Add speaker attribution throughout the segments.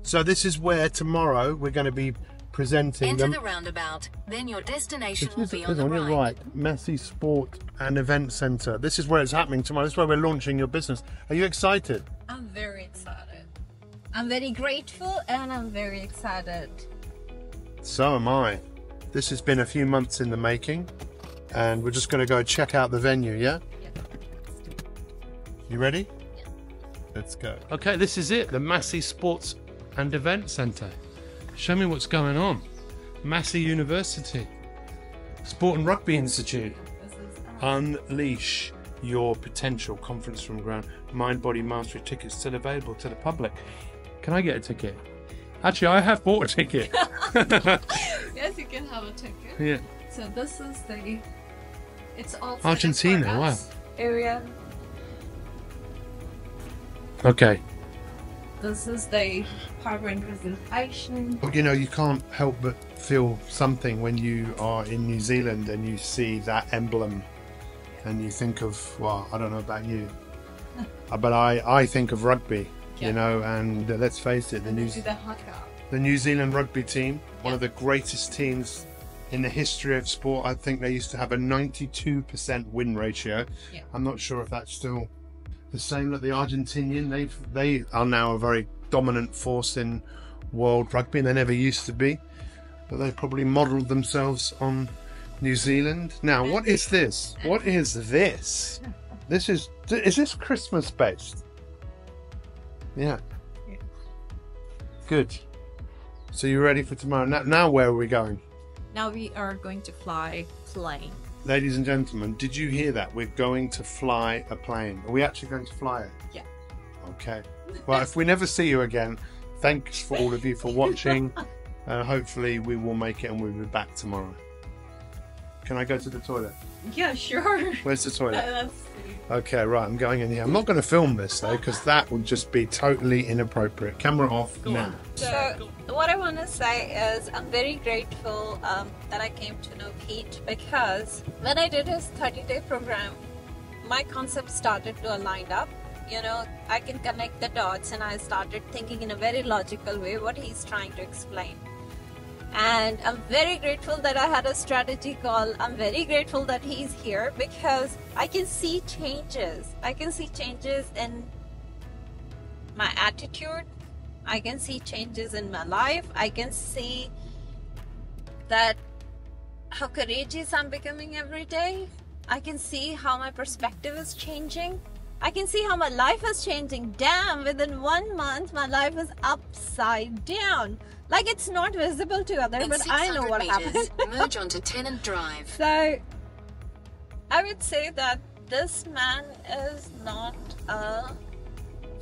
Speaker 1: So this is where tomorrow we're going to be presenting
Speaker 2: Enter
Speaker 1: them.
Speaker 2: the roundabout, then your destination will be on
Speaker 1: Here's
Speaker 2: the
Speaker 1: on your
Speaker 2: right.
Speaker 1: right, Massey Sport and Event Centre. This is where it's happening tomorrow. This is where we're launching your business. Are you excited?
Speaker 3: I'm very excited. I'm very grateful and I'm very excited.
Speaker 1: So am I. This has been a few months in the making, and we're just going to go check out the venue, yeah?
Speaker 3: Yeah.
Speaker 1: You ready?
Speaker 3: Yeah.
Speaker 1: Let's go. Okay, this is it, the Massey Sports and Event Centre. Show me what's going on. Massey University, Sport and Rugby Institute. Unleash Your Potential Conference from Ground. Mind Body Mastery tickets still available to the public. Can I get a ticket? Actually, I have bought a ticket.
Speaker 3: Yes, you can have a ticket.
Speaker 1: Yeah.
Speaker 3: So this is the, it's all
Speaker 1: Argentina, wow.
Speaker 3: area.
Speaker 1: Okay.
Speaker 3: This is the PowerPoint presentation.
Speaker 1: But you know, you can't help but feel something when you are in New Zealand and you see that emblem and you think of, well, I don't know about you, but I think of rugby, you know, and let's face it, the New Zealand rugby team, one of the greatest teams in the history of sport. I think they used to have a 92% win ratio.
Speaker 3: Yeah.
Speaker 1: I'm not sure if that's still the same that the Argentinian. They are now a very dominant force in world rugby, and they never used to be. But they probably modelled themselves on New Zealand. Now, what is this? What is this? Is this Christmas based? Yeah. Good. So you're ready for tomorrow. Now where are we going?
Speaker 3: Now we are going to fly plane.
Speaker 1: Ladies and gentlemen, did you hear that? We're going to fly a plane. Are we actually going to fly it?
Speaker 3: Yeah.
Speaker 1: Okay. Well, if we never see you again, thanks for all of you for watching. Hopefully we will make it and we'll be back tomorrow. Can I go to the toilet?
Speaker 3: Yeah, sure.
Speaker 1: Where's the toilet?
Speaker 3: Let's see.
Speaker 1: Okay, right, I'm going in here. I'm not going to film this though, because that would just be totally inappropriate. Camera off now.
Speaker 3: So what I want to say is I'm very grateful that I came to know Pete, because when I did his 30-day program, my concept started to align up. You know, I can connect the dots, and I started thinking in a very logical way what he's trying to explain. And I'm very grateful that I had a strategy call. I'm very grateful that he's here, because I can see changes. I can see changes in my attitude. I can see changes in my life. I can see that how courageous I'm becoming every day. I can see how my perspective is changing. I can see how my life is changing. Damn, within 1 month, my life is upside down. Like, it's not visible to others, but I know what happened.
Speaker 2: Merge onto Tennant Drive.
Speaker 3: So, I would say that this man is not a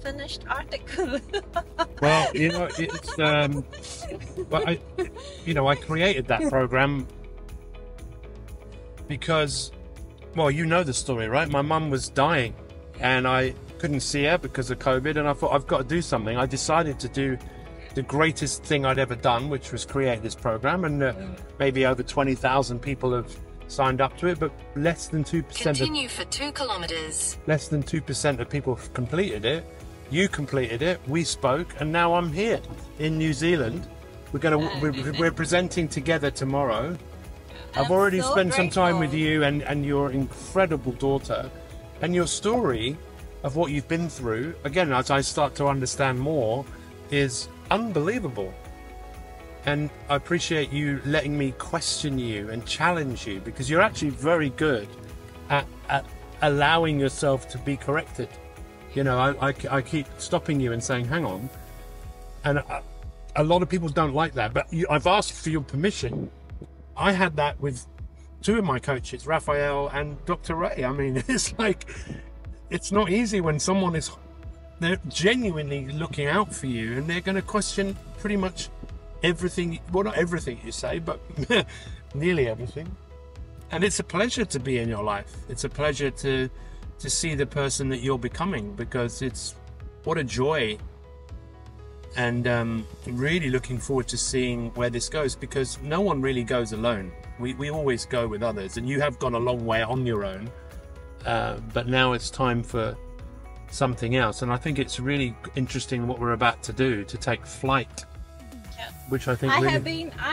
Speaker 3: finished article.
Speaker 1: Well, you know, it's but I created that program because, well, you know the story, right? My mum was dying and I couldn't see her because of COVID, and I thought, I've got to do something. I decided to do the greatest thing I'd ever done, which was create this program, and maybe over 20,000 people have signed up to it, but less than 2%
Speaker 2: Continue for 2 kilometers.
Speaker 1: Less than 2% of people have completed it. You completed it, we spoke, and now I'm here in New Zealand. We're presenting together tomorrow. I've already spent some time with you and your incredible daughter, and your story of what you've been through, again, as I start to understand more, is unbelievable. And I appreciate you letting me question you and challenge you, because you're actually very good at allowing yourself to be corrected. You know, I keep stopping you and saying, hang on. And a lot of people don't like that, but I've asked for your permission. I had that with 2 of my coaches, Raphael and Dr. Ray. I mean, it's like, it's not easy when someone is, they're genuinely looking out for you, and they're going to question pretty much everything. Well, not everything you say, but nearly everything. And it's a pleasure to be in your life. It's a pleasure to see the person that you're becoming, because it's, what a joy. And really looking forward to seeing where this goes, because no one really goes alone. We always go with others, and you have gone a long way on your own. But now it's time for something else. And I think it's really interesting what we're about to do, to take flight.
Speaker 3: Yeah.
Speaker 1: Which I think
Speaker 3: I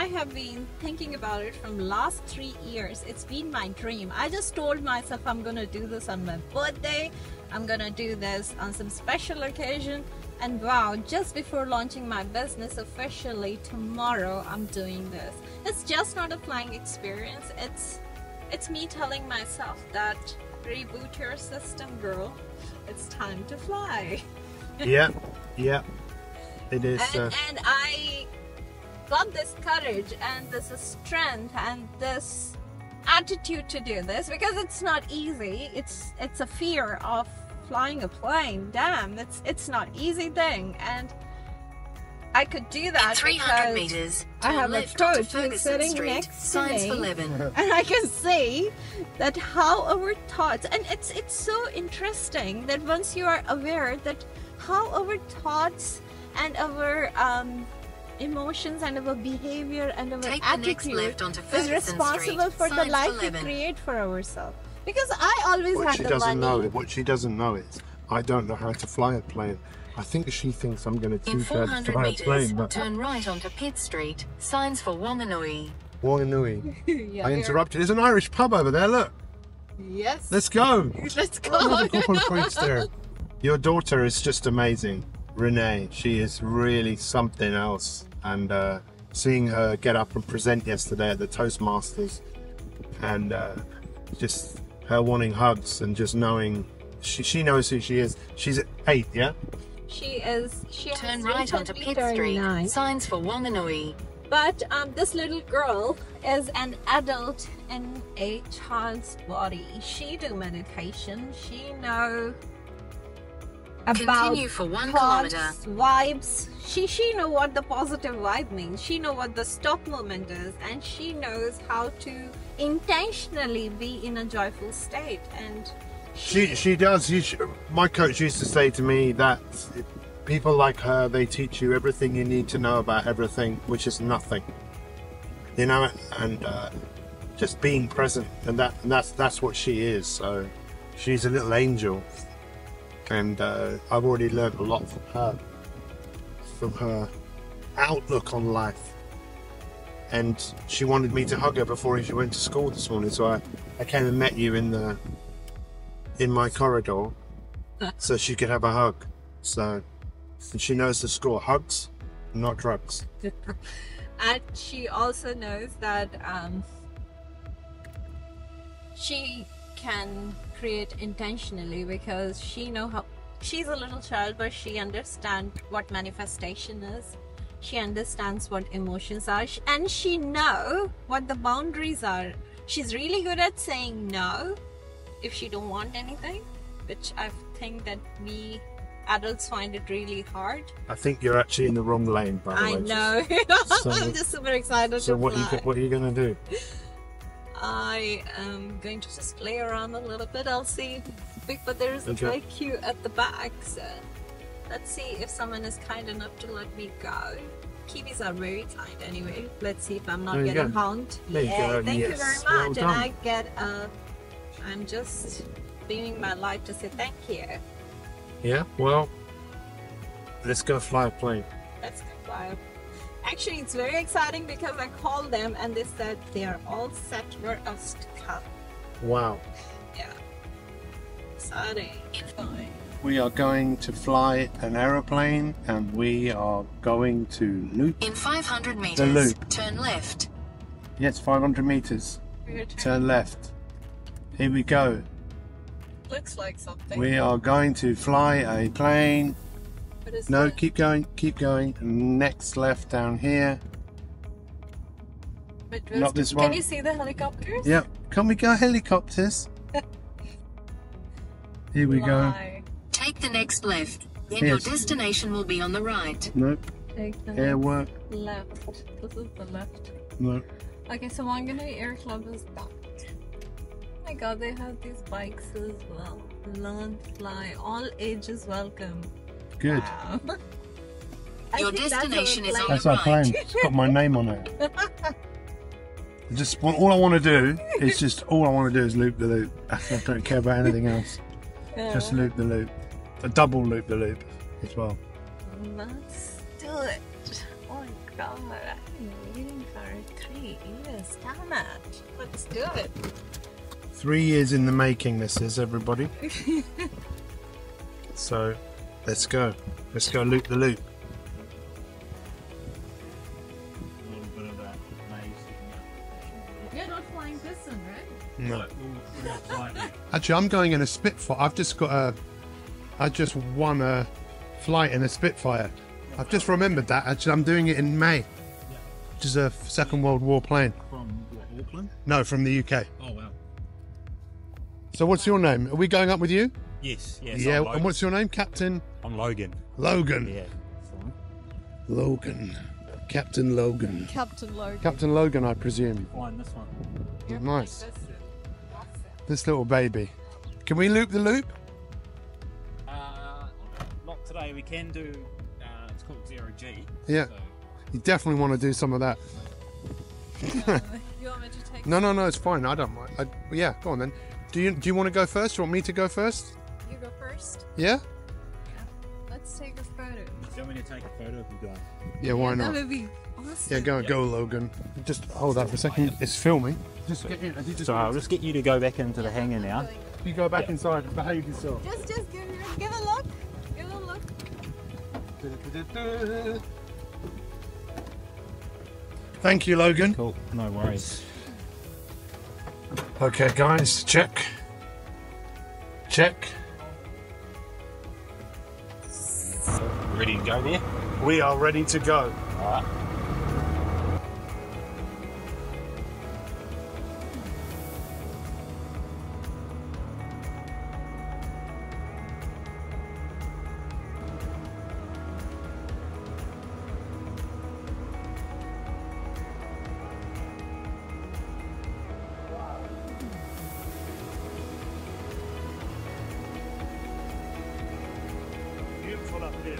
Speaker 3: have been thinking about it from last 3 years. It's been my dream. I just told myself I'm gonna do this on my birthday. I'm gonna do this on some special occasion. And wow, just before launching my business officially tomorrow, I'm doing this. It's just not a flying experience. It's me telling myself that reboot your system, girl. It's time to fly.
Speaker 1: Yeah, it is.
Speaker 3: And I got this courage and this strength and this attitude to do this because it's not easy. It's a fear of flying a plane. Damn, it's not easy thing, and I could do that
Speaker 2: In 300
Speaker 3: because
Speaker 2: meters,
Speaker 3: I
Speaker 2: turn
Speaker 3: have a
Speaker 2: left onto
Speaker 3: coach who's
Speaker 2: Ferguson
Speaker 3: sitting
Speaker 2: Street,
Speaker 3: next to
Speaker 2: signs
Speaker 3: me,
Speaker 2: for 11.
Speaker 3: and I can see that how our thoughts, and it's so interesting that once you are aware that how our thoughts and our emotions and our behavior and our
Speaker 2: Take the next
Speaker 3: attitude
Speaker 2: left onto
Speaker 3: is
Speaker 2: Ferguson
Speaker 3: responsible
Speaker 2: Street,
Speaker 3: for the
Speaker 2: signs
Speaker 3: life
Speaker 2: for
Speaker 3: we
Speaker 2: 11.
Speaker 3: create for ourselves. Because I always
Speaker 1: What
Speaker 3: had
Speaker 1: she
Speaker 3: the
Speaker 1: doesn't
Speaker 3: money.
Speaker 1: know, what she doesn't know is, I don't know how to fly a plane. I think she thinks I'm going to
Speaker 2: In
Speaker 1: teach her to
Speaker 2: 400
Speaker 1: fly a
Speaker 2: meters,
Speaker 1: plane, but
Speaker 2: turn right onto Pitt Street, signs for Wanganui.
Speaker 1: Wanganui.
Speaker 3: Yeah,
Speaker 1: I interrupted. There's an Irish pub over there. Look,
Speaker 3: Yes.
Speaker 1: let's go.
Speaker 3: Let's
Speaker 1: There's
Speaker 3: go.
Speaker 1: a couple of points there. Your daughter is just amazing, Renee. She is really something else. And seeing her get up and present yesterday at the Toastmasters, and just her wanting hugs and just knowing she knows who she is. She's 8, yeah?
Speaker 3: She has
Speaker 2: Turn right onto
Speaker 3: recently
Speaker 2: Pitt
Speaker 3: turned
Speaker 2: Street,
Speaker 3: 9.
Speaker 2: signs for Wanganui.
Speaker 3: But this little girl is an adult in a child's body. She do meditation. She know about
Speaker 2: Continue for 1
Speaker 3: thoughts,
Speaker 2: kilometer.
Speaker 3: vibes. She know what the positive vibe means. She know what the stop movement is, and she knows how to intentionally be in a joyful state. And
Speaker 1: She does. My coach used to say to me that people like her, they teach you everything you need to know about everything, which is nothing. You know, and just being present, and that's what she is. So she's a little angel, and I've already learned a lot from her outlook on life. And she wanted me to hug her before she went to school this morning, so I came and met you in my corridor so she could have a hug. So, and she knows the score: hugs, not drugs.
Speaker 3: And she also knows that she can create intentionally because she know how. She's a little child, but she understands what manifestation is. She understands what emotions are, and she know what the boundaries are. She's really good at saying no if she don't want anything, which I think that we adults find it really hard.
Speaker 1: I think you're actually in the wrong lane, by the way.
Speaker 3: I know.
Speaker 1: So-
Speaker 3: I'm just super excited
Speaker 1: So
Speaker 3: to fly.
Speaker 1: what are you going to do?
Speaker 3: I am going to just play around a little bit. I'll see. But there is a
Speaker 1: Okay.
Speaker 3: dry queue at the back, so let's see if someone is kind enough to let me go. Kiwis are very kind anyway. Let's see if I'm not
Speaker 1: There you
Speaker 3: getting
Speaker 1: go.
Speaker 3: honked.
Speaker 1: There you go.
Speaker 3: Thank you
Speaker 1: Yes.
Speaker 3: very
Speaker 1: Well
Speaker 3: much.
Speaker 1: done.
Speaker 3: And I get I'm just beaming my life to say thank you.
Speaker 1: Yeah, well, let's go fly a plane.
Speaker 3: Let's go fly. Actually, it's very exciting because I called them and they said they are all set for us to come.
Speaker 1: Wow.
Speaker 3: Yeah. Exciting.
Speaker 1: We are going to fly an aeroplane, and we are going to loop.
Speaker 2: In 500 meters,
Speaker 1: The loop.
Speaker 2: turn left.
Speaker 1: Yes, 500 meters. Turn left. Here we go.
Speaker 3: Looks like something.
Speaker 1: We are going to fly a plane.
Speaker 3: What is
Speaker 1: No,
Speaker 3: that?
Speaker 1: keep going, keep going. Next left down here.
Speaker 3: But
Speaker 1: not this
Speaker 3: Can
Speaker 1: one.
Speaker 3: you see the helicopters?
Speaker 1: Yep. Can we go helicopters? Here we go.
Speaker 3: Fly.
Speaker 2: Take the next left. Then
Speaker 1: Yes.
Speaker 2: your destination will be on the right.
Speaker 1: Nope.
Speaker 3: Take the
Speaker 1: Air work.
Speaker 3: left. This is the left.
Speaker 1: Nope.
Speaker 3: Okay, so Wanganui Air Club is that. Oh my god, they have these bikes as well. Learn fly. All ages welcome.
Speaker 1: Good.
Speaker 3: Wow. I
Speaker 2: Your
Speaker 3: think that's
Speaker 2: destination
Speaker 3: our
Speaker 2: is on
Speaker 3: plane.
Speaker 1: That's our plane. It's got my name on it. All I want to do is loop the loop. I don't care about anything else. Just loop the loop. a double loop-the-loop as well.
Speaker 3: Let's do it. Oh my god, I've been waiting for 3 years. Damn it. Let's do it.
Speaker 1: 3 years in the making, this is, everybody. So, let's go. Let's go loop-the-loop.
Speaker 3: You're not flying piston, right?
Speaker 1: No. Actually, I'm going in a Spitfire. I just won a flight in a Spitfire. I've just remembered that. Actually, I'm doing it in May. Which is a Second World War plane.
Speaker 4: From what, Auckland?
Speaker 1: No, from the UK.
Speaker 4: Oh wow.
Speaker 1: So what's your name? Are we going up with you?
Speaker 4: Yes,
Speaker 1: Yeah, and what's your name? Captain?
Speaker 4: I'm Logan.
Speaker 1: Logan.
Speaker 4: Yeah.
Speaker 1: Logan. Captain Logan.
Speaker 3: Captain Logan.
Speaker 1: Captain Logan, I presume.
Speaker 4: Flying this one.
Speaker 3: You're
Speaker 1: Nice.
Speaker 3: flying piston. Awesome.
Speaker 1: This little baby. Can we loop the loop?
Speaker 4: Not today. We can do. It's called 0G.
Speaker 1: Yeah.
Speaker 4: So,
Speaker 1: You definitely want to do some of that.
Speaker 3: You want me to take?
Speaker 1: No, it's fine. I don't mind. Yeah, go on then. Do you want to go first? Do you want me to go first?
Speaker 3: You go first.
Speaker 1: Yeah?
Speaker 3: Let's take a photo.
Speaker 4: do you want me to take a photo of you guys?
Speaker 1: Yeah, why
Speaker 3: That
Speaker 1: not?
Speaker 3: would be awesome.
Speaker 1: Yeah, go, Logan. Just hold that for a second. It's filming. Just get in.
Speaker 4: So I'll just get you to go back into the hangar now.
Speaker 1: You go back inside and behave yourself.
Speaker 3: Just give a look. Give a look.
Speaker 1: Thank you, Logan.
Speaker 4: Cool. No worries.
Speaker 1: Okay, guys, check. Check.
Speaker 4: Ready to go there?
Speaker 1: We are ready to go.
Speaker 4: Alright.
Speaker 1: Beautiful up here.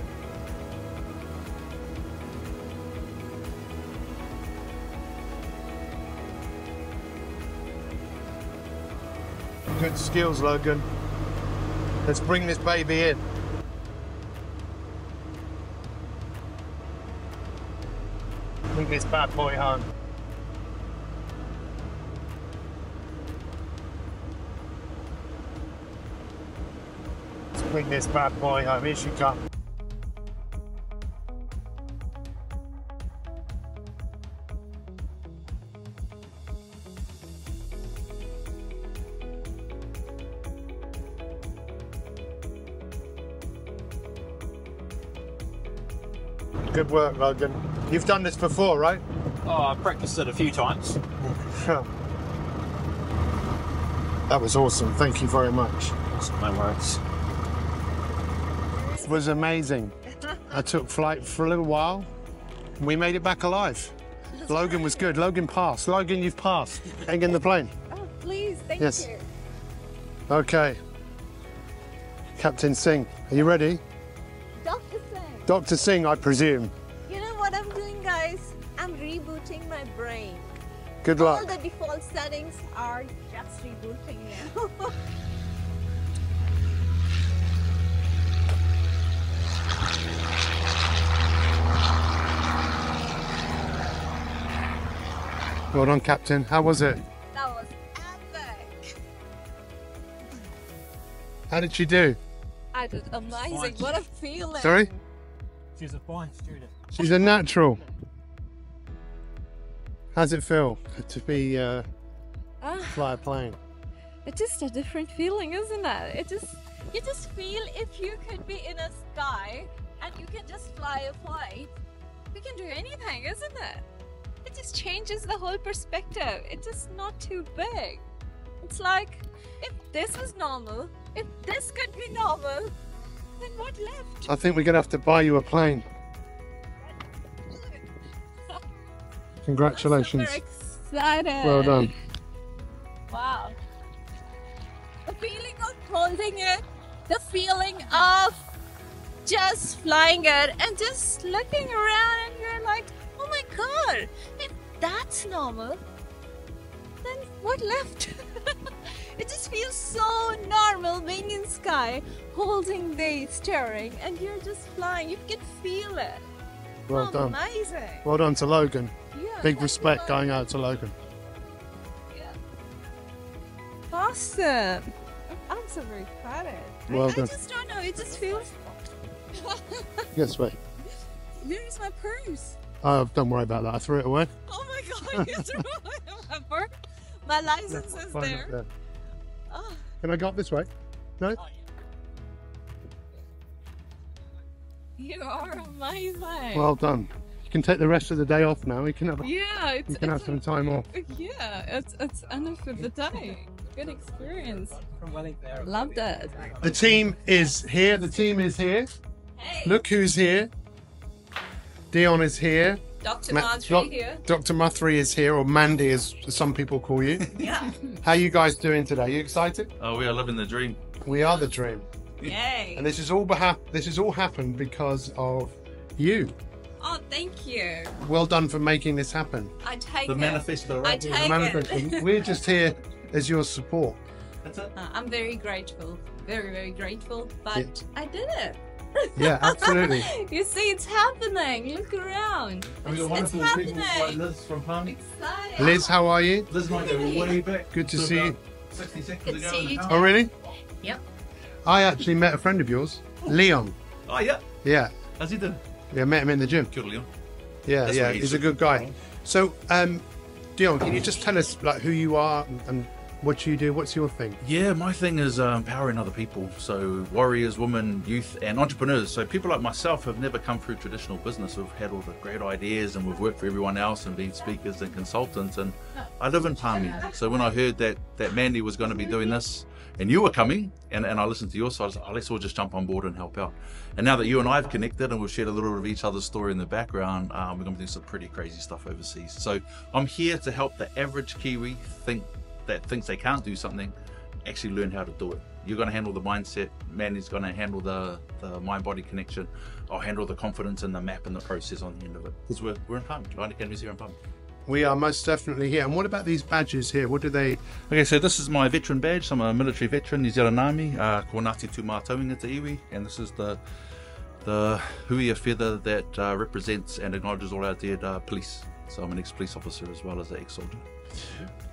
Speaker 1: Good skills, Logan. Let's bring this baby in. Bring this bad boy home. Let's bring this bad boy home. Here she comes. Good work, Logan. You've done this before, right?
Speaker 4: Oh, I've practiced it a few times.
Speaker 1: That was awesome. Thank you very much.
Speaker 4: No worries.
Speaker 1: It was amazing. I took flight for a little while. We made it back alive. Logan was good. Logan passed. Logan, you've passed. Hang in the plane.
Speaker 3: Oh, please, thank
Speaker 1: Yes.
Speaker 3: you.
Speaker 1: Okay. Captain Singh, are you ready?
Speaker 3: Dr. Singh,
Speaker 1: Dr. Singh, I presume.
Speaker 3: you know what I'm doing, guys? I'm rebooting my brain.
Speaker 1: Good
Speaker 3: All
Speaker 1: luck.
Speaker 3: the default settings are just rebooting now.
Speaker 1: Well done, Captain. How was it?
Speaker 3: That was epic.
Speaker 1: How did she do?
Speaker 3: I did amazing. What a feeling.
Speaker 1: Sorry?
Speaker 4: She's a fine student.
Speaker 1: She's a natural. How's it feel to be fly a plane?
Speaker 3: It's just a different feeling, isn't it? You just feel if you could be in a sky and you can just fly a plane, you can do anything, isn't it? It just changes the whole perspective. It's just not too big. It's like, if this is normal, if this could be normal, then what left?
Speaker 1: I think we're going to have to buy you a plane. Congratulations.
Speaker 3: Super excited.
Speaker 1: Well done.
Speaker 3: Wow. The feeling of holding it, the feeling of just flying it and just looking around and you're like, oh my god, if that's normal, then what left? It just feels so normal being in sky, holding the steering, and you're just flying. You can feel it.
Speaker 1: Well done.
Speaker 3: Amazing.
Speaker 1: Well done to Logan.
Speaker 3: Yeah,
Speaker 1: Big
Speaker 3: thank
Speaker 1: respect
Speaker 3: you.
Speaker 1: going out to Logan.
Speaker 3: Yeah. Awesome. I'm so very excited.
Speaker 1: Well
Speaker 3: I
Speaker 1: done.
Speaker 3: just don't know. It just feels.
Speaker 1: Yes, mate.
Speaker 3: Where is my purse?
Speaker 1: Oh, don't worry about that. I threw it away.
Speaker 3: Oh my God! You threw away my purse. My license is
Speaker 1: Find it
Speaker 3: there.
Speaker 1: there.
Speaker 3: Oh.
Speaker 1: Can I go up this way? No?
Speaker 3: You are amazing.
Speaker 1: Well done. You can take the rest of the day off now. You can have,
Speaker 3: yeah,
Speaker 1: you can have some time off.
Speaker 3: yeah, it's enough of the day. Good experience. Loved it.
Speaker 1: The team is here. The team is here.
Speaker 3: Hey,
Speaker 1: Look who's here. Dion is here.
Speaker 3: Dr.
Speaker 1: Ma-
Speaker 3: Madhuri here.
Speaker 1: Dr. Madhuri is here, or Mandy as some people call you.
Speaker 3: Yeah.
Speaker 1: How you guys doing today? You excited?
Speaker 5: Oh, we are living the dream.
Speaker 1: We are the dream.
Speaker 3: Yay.
Speaker 1: And this is all happened because of you.
Speaker 3: Oh, thank you.
Speaker 1: Well done for making this happen.
Speaker 3: I take
Speaker 5: The
Speaker 3: it.
Speaker 5: manifesto,
Speaker 3: I
Speaker 5: right?
Speaker 3: take
Speaker 1: The
Speaker 3: it.
Speaker 1: manifesto. We're just here as your support.
Speaker 5: That's it.
Speaker 3: I'm very grateful. Very, very grateful. But I did it.
Speaker 1: Yeah, absolutely.
Speaker 3: You see, it's happening. Look around.
Speaker 5: And we've got
Speaker 3: It's
Speaker 5: wonderful people
Speaker 3: happening.
Speaker 5: like Liz from Palm.
Speaker 3: Exciting.
Speaker 1: Liz, how are you?
Speaker 5: Liz might go way back.
Speaker 1: Good to see you.
Speaker 5: 60 seconds
Speaker 3: Good
Speaker 5: ago.
Speaker 3: to see
Speaker 5: in the
Speaker 3: you
Speaker 5: car.
Speaker 1: Oh, really?
Speaker 3: Yep.
Speaker 1: I actually met a friend of yours, Leon.
Speaker 5: Oh, yeah.
Speaker 1: Yeah,
Speaker 5: How's he doing?
Speaker 1: yeah, met him in the gym.
Speaker 5: Kia ora, Leon.
Speaker 1: Yeah,
Speaker 5: That's
Speaker 1: yeah,
Speaker 5: where he's
Speaker 1: he's a good guy. So, Dion, can you just tell us like who you are and what you do? What's your thing?
Speaker 5: Yeah, my thing is empowering other people. So warriors, women, youth, and entrepreneurs. So people like myself have never come through traditional business. We've had all the great ideas and we've worked for everyone else and been speakers and consultants. And I live in Palmy. So when I heard that Mandy was going to be doing this and you were coming and I listened to your side, I was like, oh, let's all just jump on board and help out. And now that you and I have connected and we've shared a little bit of each other's story in the background, we're going to do some pretty crazy stuff overseas. So I'm here to help the average Kiwi that thinks they can't do something actually learn how to do it. You're going to handle the mindset, Mandy's going to handle the mind-body connection. I'll handle the confidence and the map and the process on the end of it. Because we're in Palmy, Lion Academy's here in Palmy.
Speaker 1: We are most definitely here. And what about these badges here? What do they?
Speaker 5: Okay, so this is my veteran badge. I'm a military veteran, New Zealand Army, ko Ngāti Tū Mātauranga Te Iwi, and this is the huia feather that represents and acknowledges all our dead police. So I'm an ex-police officer as well as an ex-soldier.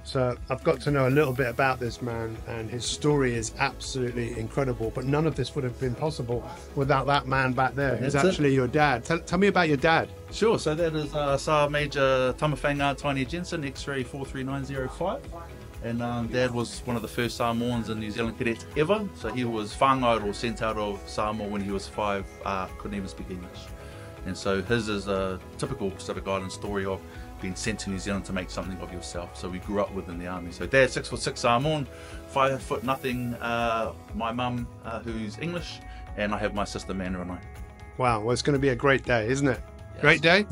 Speaker 1: So I've got to know a little bit about this man, and his story is absolutely incredible. But none of this would have been possible without that man back there, who's
Speaker 5: That's it.
Speaker 1: actually your dad. Tell me about your dad.
Speaker 5: Sure, so that is Sergeant Major Tamawhanga Dion Jensen, X-ray 43905. And Dad was one of the first Samoans and New Zealand cadets ever. So he was whāngaut or sent out of Samoa when he was 5, couldn't even speak English. And so his is a typical Pacific Island story of being sent to New Zealand to make something of yourself. So we grew up within the army. So Dad, 6'6" Samoan, 5 foot nothing. My mum, who's English, and I have my sister Manna and I.
Speaker 1: Wow, well, it's going to be a great day, isn't it?
Speaker 5: Yes.
Speaker 1: Great day?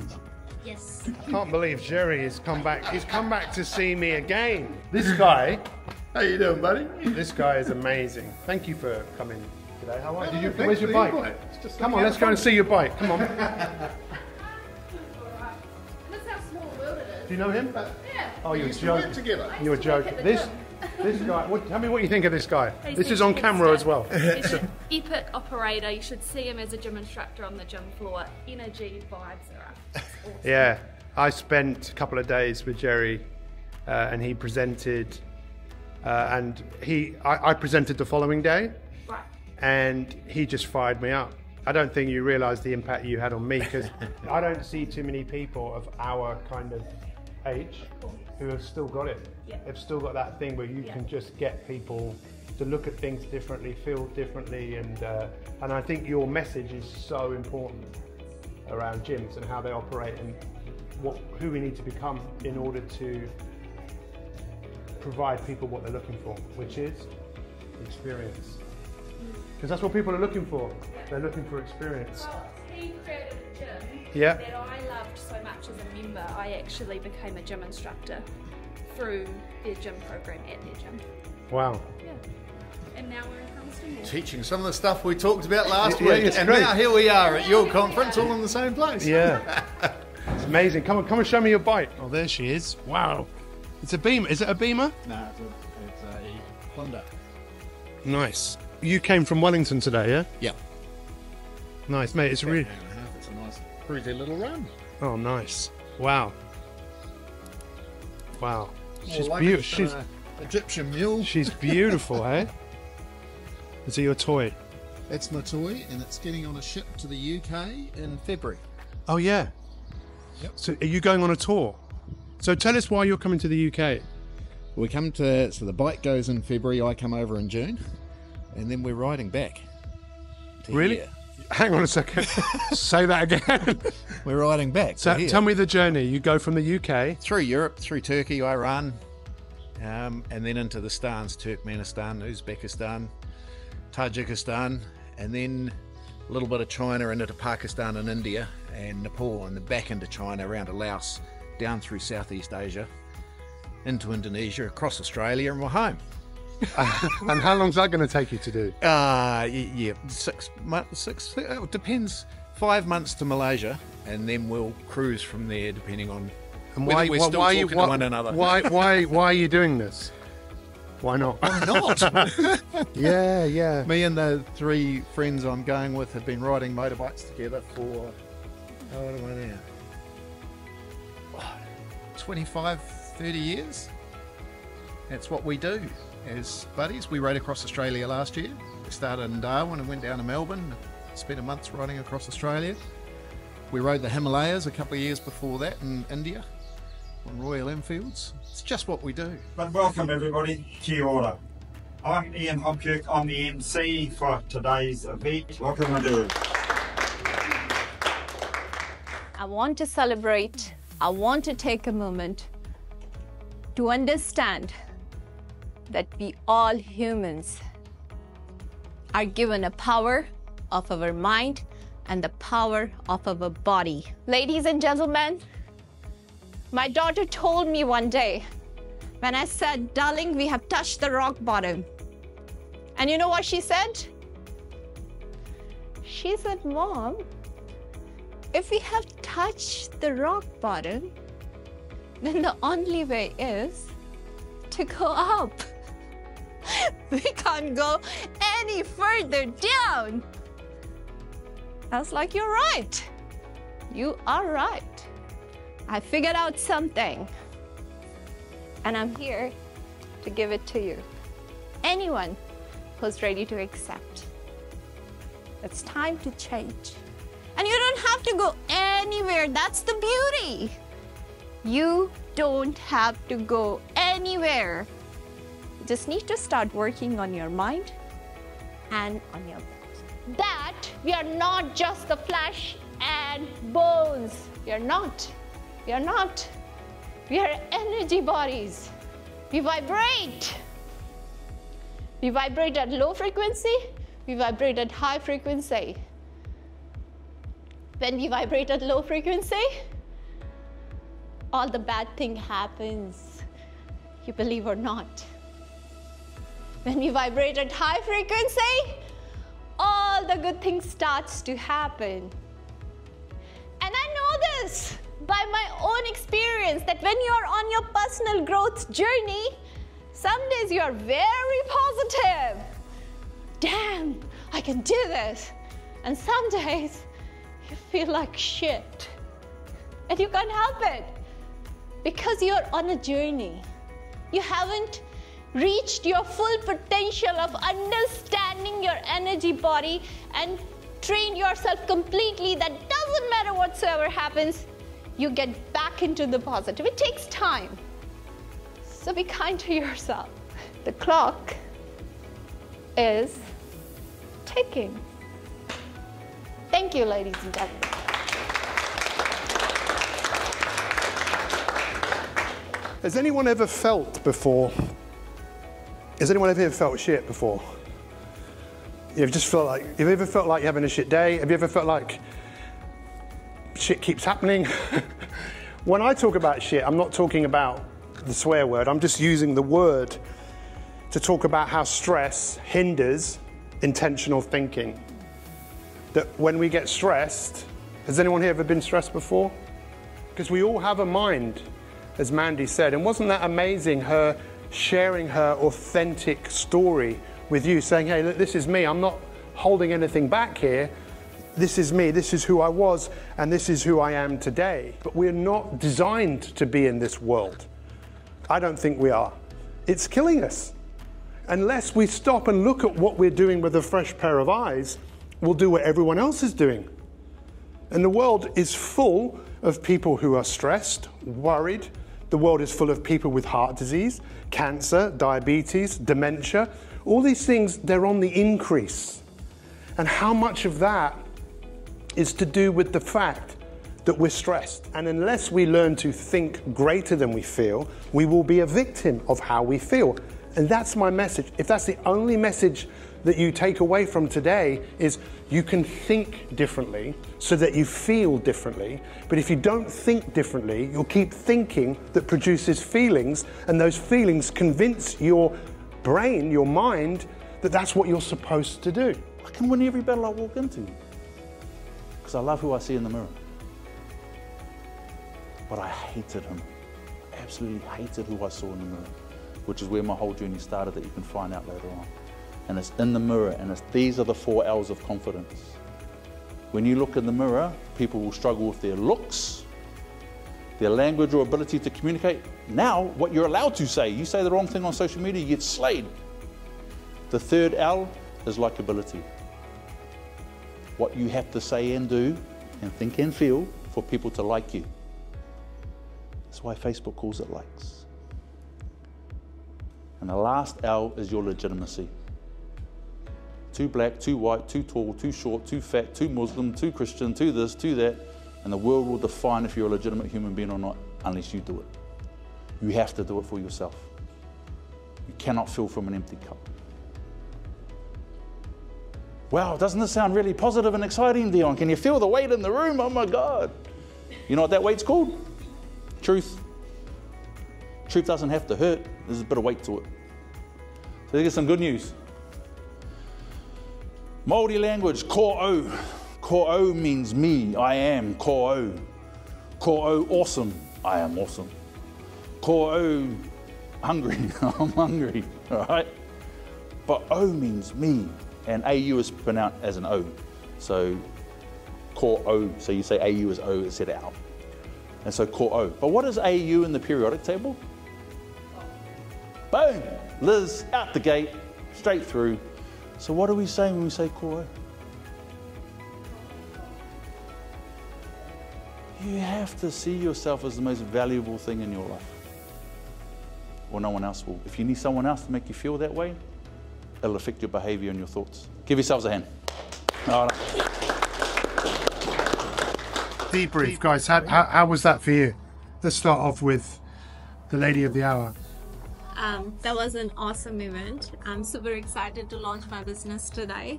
Speaker 2: Yes.
Speaker 1: Can't believe Jerry has come back. He's come back to see me again. This guy,
Speaker 6: How you doing, buddy?
Speaker 1: this guy is amazing. Thank you for coming today. How are you?
Speaker 6: Thanks
Speaker 1: Where's your
Speaker 6: for the
Speaker 1: bike?
Speaker 6: invite. It's just
Speaker 1: Come
Speaker 6: like
Speaker 1: on, let's go and see your bike. Come on.
Speaker 7: That's how small the world it is.
Speaker 1: Do you know him?
Speaker 7: Yeah.
Speaker 1: Oh, you're
Speaker 6: used to work
Speaker 1: joking.
Speaker 6: together.
Speaker 1: You're
Speaker 7: used to work
Speaker 1: joking.
Speaker 7: at the
Speaker 1: This guy. Tell me what you think of this guy.
Speaker 7: He's
Speaker 1: This is on camera as well.
Speaker 7: He's an epic operator. You should see him as a gym instructor on the gym floor. Energy, vibes are up. It's awesome.
Speaker 1: Yeah, I spent a couple of days with Jerry, and he presented, and I presented the following day,
Speaker 7: Right.
Speaker 1: and he just fired me up. I don't think you realise the impact you had on me, because I don't see too many people of our kind of age who have still got it.
Speaker 7: Yeah.
Speaker 1: They've still got that thing where you can just get people to look at things differently, feel differently, and I think your message is so important around gyms and how they operate and who we need to become in order to provide people what they're looking for, which is experience. Because that's what people are looking for. They're looking for experience.
Speaker 7: Well, he created a gym
Speaker 1: Yeah.
Speaker 7: that I loved so much as a member. I actually became a gym instructor through their gym program at their gym.
Speaker 1: Wow.
Speaker 7: Yeah. And now we're in Palmerston North.
Speaker 6: Teaching some of the stuff we talked about last
Speaker 1: Yeah,
Speaker 6: week,
Speaker 1: it's
Speaker 6: and
Speaker 1: great.
Speaker 6: now here we are at your conference, all in the same place.
Speaker 1: Yeah. It's amazing. Come and show me your bike. Oh, there she is. Wow. It's a Beamer. Is it a Beamer?
Speaker 4: No, it's a
Speaker 6: Aucklander.
Speaker 1: Nice. You came from Wellington today, yeah?
Speaker 6: Yeah.
Speaker 1: Nice, mate. It's really...
Speaker 6: It's a nice, cruisy little run.
Speaker 1: Oh, nice. Wow. Wow. She's
Speaker 6: Like
Speaker 1: beautiful.
Speaker 6: it's an Egyptian mule.
Speaker 1: She's beautiful, eh? Is it your toy?
Speaker 6: That's my toy, and it's getting on a ship to the UK in February.
Speaker 1: Oh, yeah.
Speaker 6: Yep.
Speaker 1: So are you going on a tour? So tell us why you're coming to the UK.
Speaker 6: We come to, so the bike goes in February, I come over in June, and then we're riding back. to
Speaker 1: Really?
Speaker 6: here.
Speaker 1: Hang on a second. Say that again.
Speaker 6: We're riding back.
Speaker 1: So
Speaker 6: to here.
Speaker 1: tell me the journey. You go from the UK.
Speaker 6: Through Europe, through Turkey, Iran, and then into the Stans, Turkmenistan, Uzbekistan, Tajikistan, and then a little bit of China into Pakistan and India and Nepal, and then back into China, around to Laos, down through Southeast Asia, into Indonesia, across Australia, and we're home.
Speaker 1: And how long's that going to take you to do?
Speaker 6: Yeah, 6 months, it depends. 5 months to Malaysia, and then we'll cruise from there, depending on
Speaker 1: And
Speaker 6: whether we're still talking to one another.
Speaker 1: Why are you doing this? Why not?
Speaker 6: Why not?
Speaker 1: Yeah.
Speaker 6: Me and the 3 friends I'm going with have been riding motorbikes together for, how old am I now? 25, 30 years. That's what we do as buddies. We rode across Australia last year. We started in Darwin and went down to Melbourne. Spent a month riding across Australia. We rode the Himalayas a couple of years before that in India on Royal Enfields. It's just what we do.
Speaker 8: But welcome everybody, kia ora. I'm Ian Hopkirk, I'm the MC for today's event. Welcome Madhuri.
Speaker 3: I want to celebrate. I want to take a moment to understand that we all humans are given a power of our mind and the power of our body. Ladies and gentlemen, my daughter told me one day when I said, darling, we have touched the rock bottom. And you know what she said? She said, Mom, if we have touched the rock bottom, then the only way is to go up. We can't go any further down. I was like, you're right. You are right. I figured out something. And I'm here to give it to you. Anyone who's ready to accept. It's time to change. And you don't have to go anywhere. That's the beauty. You don't have to go anywhere. You just need to start working on your mind and on your body. That we are not just the flesh and bones. We are not. We are not. We are energy bodies. We vibrate. We vibrate at low frequency. We vibrate at high frequency. When we vibrate at low frequency, all the bad thing happens, you believe or not. When we vibrate at high frequency, all the good things starts to happen. And I know this by my own experience, that when you're on your personal growth journey, some days you're very positive. Damn, I can do this. And some days you feel like shit. And you can't help it because you're on a journey. You haven't reached your full potential of understanding your energy body and trained yourself completely that doesn't matter whatsoever happens, you get back into the positive. It takes time. So be kind to yourself. The clock is ticking. Thank you, ladies and gentlemen.
Speaker 1: Has anyone ever felt before? Has anyone ever felt shit before? You've just felt like, have you ever felt like you're having a shit day? Have you ever felt like shit keeps happening? When I talk about shit, I'm not talking about the swear word. I'm just using the word to talk about how stress hinders intentional thinking. That when we get stressed, has anyone here ever been stressed before? Because we all have a mind, as Mandy said, and wasn't that amazing, her sharing her authentic story with you, saying, hey, look, this is me. I'm not holding anything back here. This is me. This is who I was, and this is who I am today. But we're not designed to be in this world. I don't think we are. It's killing us. Unless we stop and look at what we're doing with a fresh pair of eyes, we'll do what everyone else is doing. And the world is full of people who are stressed, worried. The world is full of people with heart disease, cancer, diabetes, dementia. All these things, they're on the increase. And how much of that is to do with the fact that we're stressed? And unless we learn to think greater than we feel, we will be a victim of how we feel. And that's my message. If that's the only message that you take away from today, is you can think differently so that you feel differently. But if you don't think differently, you'll keep thinking that produces feelings, and those feelings convince your brain, your mind, that that's what you're supposed to do.
Speaker 5: I can win every battle I walk into because I love who I see in the mirror. But I hated him. I absolutely hated who I saw in the mirror, which is where my whole journey started, that you can find out later on. And it's in the mirror, and these are the 4 L's of confidence. When you look in the mirror, people will struggle with their looks, their language or ability to communicate. Now, what you're allowed to say, you say the wrong thing on social media, you get slayed. The 3rd L is likability. What you have to say and do and think and feel for people to like you. That's why Facebook calls it likes. And the last L is your legitimacy. Too black, too white, too tall, too short, too fat, too Muslim, too Christian, too this, too that. And the world will define if you're a legitimate human being or not, unless you do it. You have to do it for yourself. You cannot fill from an empty cup. Wow, doesn't this sound really positive and exciting, Dion? Can you feel the weight in the room? Oh my God. You know what that weight's called? Truth. Truth doesn't have to hurt. There's a bit of weight to it. So here's some good news. Māori language, ko au. Ko au means me, I am, ko au. Ko au awesome, I am awesome. Ko au hungry, I'm hungry, all right? But o means me, and au is pronounced as an o. So ko au, so you say au as o, it's said out. And so ko au. But what is au in the periodic table? Boom, Liz, out the gate, straight through. So what are we saying when we say ko au? You have to see yourself as the most valuable thing in your life, or no one else will. If you need someone else to make you feel that way, it'll affect your behavior and your thoughts. Give yourselves a hand. All right.
Speaker 1: Debrief, guys. How was that for you? Let's start off with the lady of the hour.
Speaker 3: That was an awesome event. I'm super excited to launch my business today.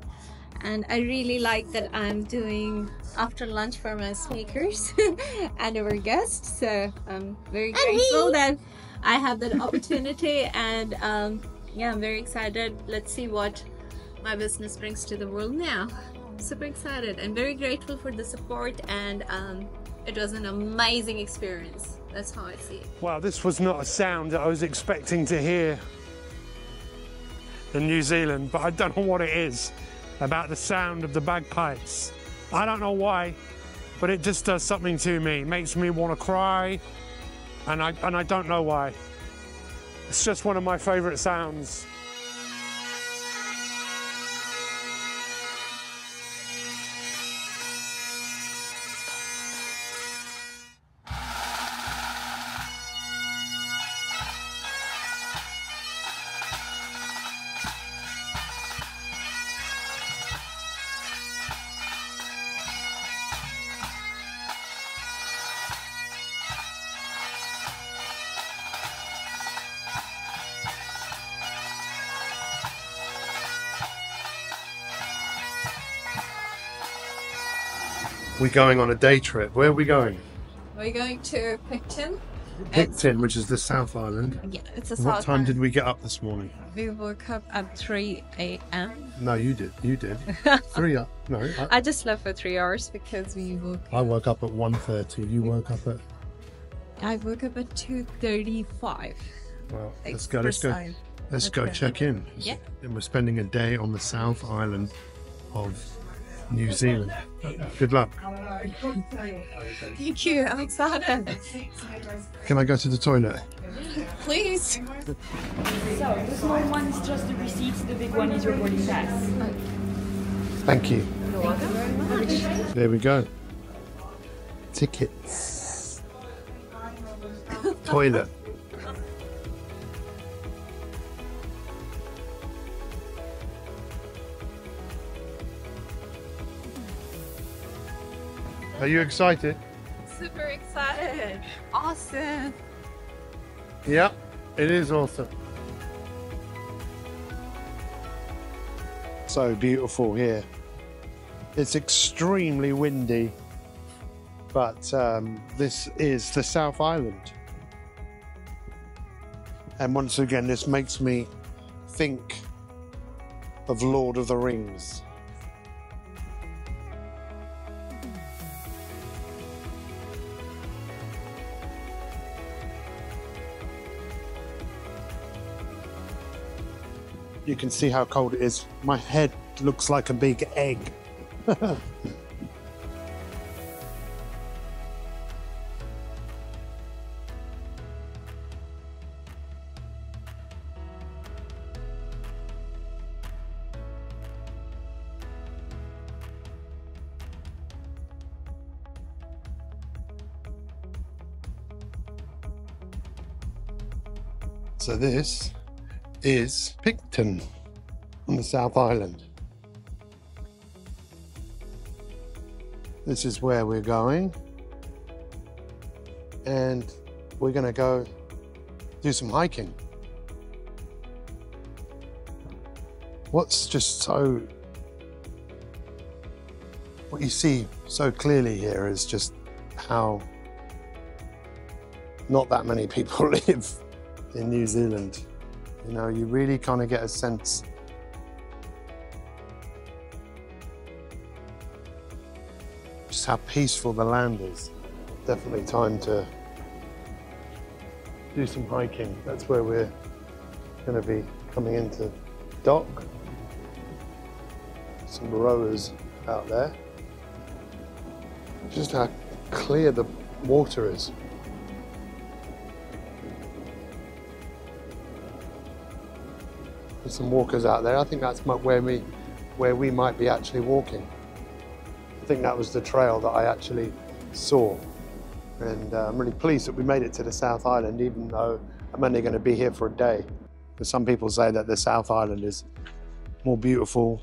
Speaker 3: And I really like that I'm doing after lunch for my speakers and our guests. So I'm very grateful that I have that opportunity. And yeah, I'm very excited. Let's see what my business brings to the world now. I'm super excited and very grateful for the support. And it was an amazing experience. That's how I see it.
Speaker 1: Wow, this was not a sound that I was expecting to hear in New Zealand, but I don't know what it is about the sound of the bagpipes. I don't know why, but it just does something to me. It makes me want to cry, and I don't know why. It's just one of my favourite sounds. We're going on a day trip. Where are we going?
Speaker 3: We're going to Picton.
Speaker 1: Picton, which is the South Island.
Speaker 3: Yeah, it's a South
Speaker 1: What time
Speaker 3: Island.
Speaker 1: did we get up this morning?
Speaker 3: We woke up at 3 a.m.
Speaker 1: No, you did. You did. 3 up. No.
Speaker 3: I just slept for 3 hours because we woke
Speaker 1: I woke up at 1:30. You woke up at...
Speaker 3: I woke up at 2:35.
Speaker 1: Well,
Speaker 3: Like,
Speaker 1: let's go.
Speaker 3: precise.
Speaker 1: Let's go
Speaker 3: Okay.
Speaker 1: check in.
Speaker 3: Yeah.
Speaker 1: And we're spending a day on the South Island of New Zealand. Good luck.
Speaker 3: Thank you. I'm excited.
Speaker 1: Can I go to the toilet?
Speaker 3: Please.
Speaker 9: So the small one is just the receipts, the big one is your boarding pass.
Speaker 1: Thank you. There we go. Tickets. Toilet. Are you excited?
Speaker 3: Super excited. Awesome.
Speaker 1: Yeah, it is awesome. So beautiful here. It's extremely windy, but this is the South Island. And once again, this makes me think of Lord of the Rings. You can see how cold it is. My head looks like a big egg. So this is Picton on the South Island. This is where we're going, and we're going to go do some hiking. What's just so, what you see so clearly here is just how not that many people live in New Zealand. You know, you really kind of get a sense just how peaceful the land is. Definitely time to do some hiking. That's where we're going to be coming into dock. Some rowers out there. Just how clear the water is. There's some walkers out there. I think that's where we might be actually walking. I think that was the trail that I actually saw. And I'm really pleased that we made it to the South Island, even though I'm only going to be here for a day. Because some people say that the South Island is more beautiful,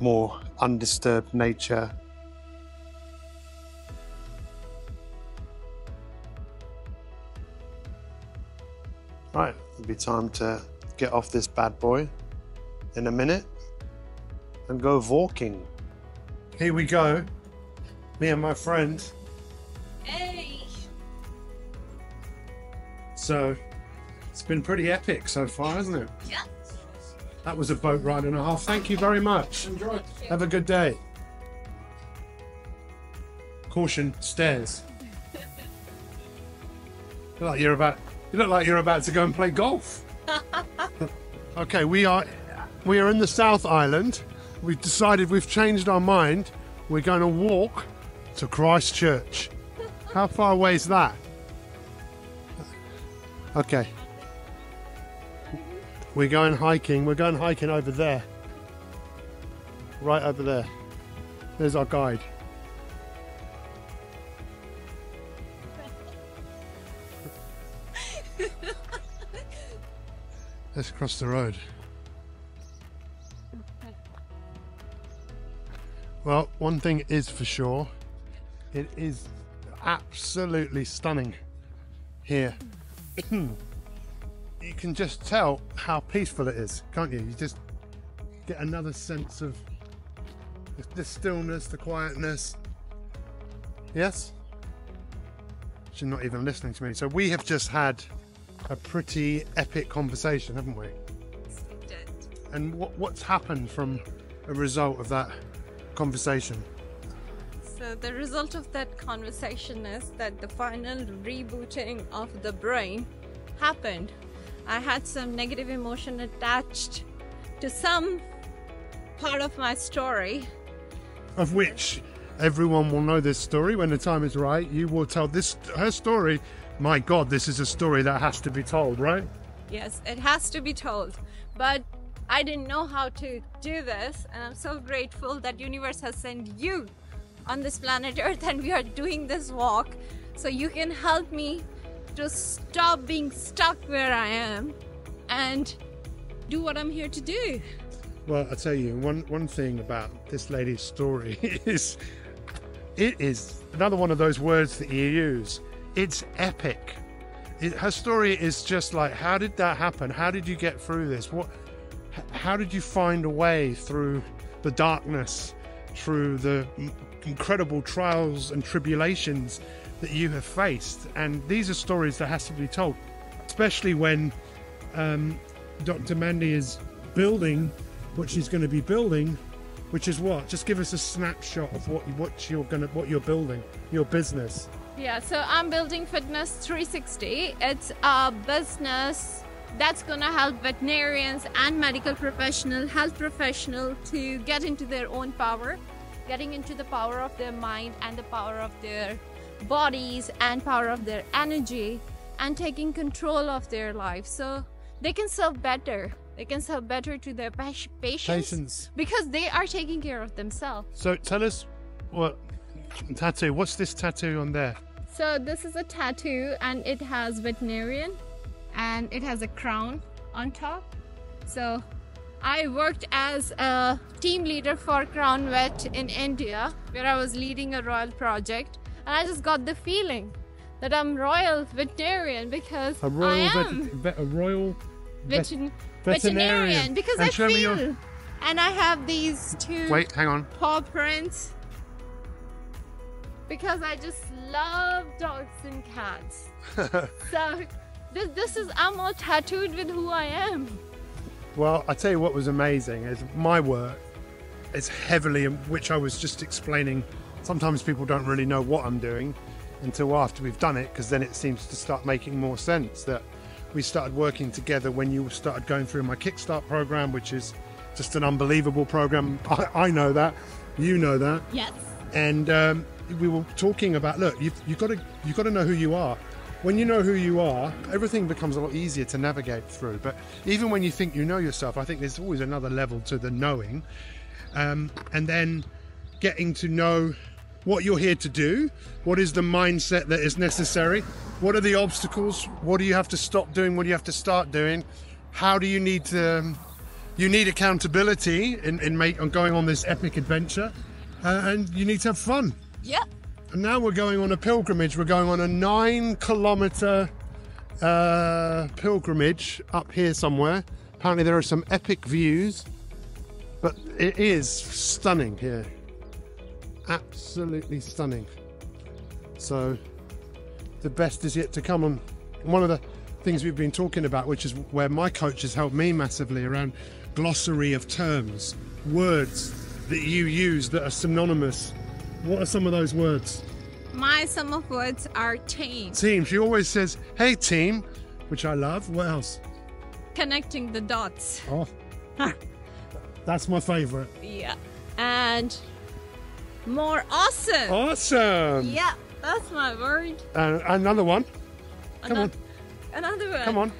Speaker 1: more undisturbed nature. Right, it'll be time to get off this bad boy in a minute and go walking. Here we go, me and my friend.
Speaker 3: Hey.
Speaker 1: So, it's been pretty epic so far, hasn't it?
Speaker 3: Yeah.
Speaker 1: That was a boat ride and a half. Thank you very much.
Speaker 3: Enjoy.
Speaker 1: Have a good day. Caution, stairs. You look like you're about to go and play golf. Okay, we are in the South Island. We've decided we've changed our mind. We're going to walk to Christchurch. How far away is that? Okay. We're going hiking. We're going hiking over there. Right over there. There's our guide. Let's cross the road. Well, one thing is for sure, it is absolutely stunning here. You can just tell how peaceful it is, can't you? You just get another sense of the stillness, the quietness. Yes? She's not even listening to me. So we have just had a pretty epic conversation, haven't we?
Speaker 3: We did.
Speaker 1: And what's happened from a result of that conversation?
Speaker 3: So the result of that conversation is that the final rebooting of the brain happened. I had some negative emotion attached to some part of my story.
Speaker 1: Of which everyone will know this story when the time is right. You will tell her story. My God, this is a story that has to be told, right?
Speaker 3: Yes, it has to be told. But I didn't know how to do this, and I'm so grateful that universe has sent you on this planet Earth, and we are doing this walk so you can help me to stop being stuck where I am and do what I'm here to do.
Speaker 1: Well, I'll tell you, one thing about this lady's story is, it is another one of those words that you use. It's epic. Her story is just like, how did that happen? How did you get through this? How did you find a way through the darkness, through the incredible trials and tribulations that you have faced? And these are stories that has to be told, especially when Dr. Mandy is building what she's going to be building, which is what? Just give us a snapshot of what you're building, your business.
Speaker 3: Yeah, so I'm building Fitness 360. It's a business that's going to help veterinarians and medical professional, health professional to get into their own power, getting into the power of their mind and the power of their bodies and power of their energy, and taking control of their life so they can serve better. They can serve better to their patients because they are taking care of themselves.
Speaker 1: So tell us what's this tattoo on there?
Speaker 3: So this is a tattoo, and it has veterinarian and it has a crown on top. So I worked as a team leader for Crown Vet in India, where I was leading a royal project, and I just got the feeling that I'm royal veterinarian because
Speaker 1: a royal
Speaker 3: veterinarian because I feel, and I have these two paw prints because I just love dogs and cats. So this is, I'm all tattooed with who I am.
Speaker 1: Well, I tell you what was amazing is my work is heavily, which I was just explaining, sometimes people don't really know what I'm doing until after we've done it, because then it seems to start making more sense that we started working together when you started going through my Kickstart program, which is just an unbelievable program. I know that, you know that.
Speaker 3: Yes.
Speaker 1: And we were talking about, look, you've got to know who you are. When you know who you are, everything becomes a lot easier to navigate through. But even when you think you know yourself, I think there's always another level to the knowing. And then getting to know what you're here to do, what is the mindset that is necessary, what are the obstacles, what do you have to stop doing, what do you have to start doing, how do you need to, you need accountability in going on this epic adventure, and you need to have fun.
Speaker 3: Yeah.
Speaker 1: And now we're going on a pilgrimage. We're going on a 9-kilometer pilgrimage up here somewhere. Apparently there are some epic views, but it is stunning here. Absolutely stunning. So the best is yet to come. On one of the things we've been talking about, which is where my coach has helped me massively, around glossary of terms, words that you use that are synonymous. What are some of those words?
Speaker 3: My sum of words are team.
Speaker 1: Team. She always says, hey team, which I love. What else?
Speaker 3: Connecting the dots.
Speaker 1: Oh, that's my favorite.
Speaker 3: Yeah. And more awesome.
Speaker 1: Awesome.
Speaker 3: Yeah, that's my word.
Speaker 1: Another one. Come on.
Speaker 3: Another one.
Speaker 1: Come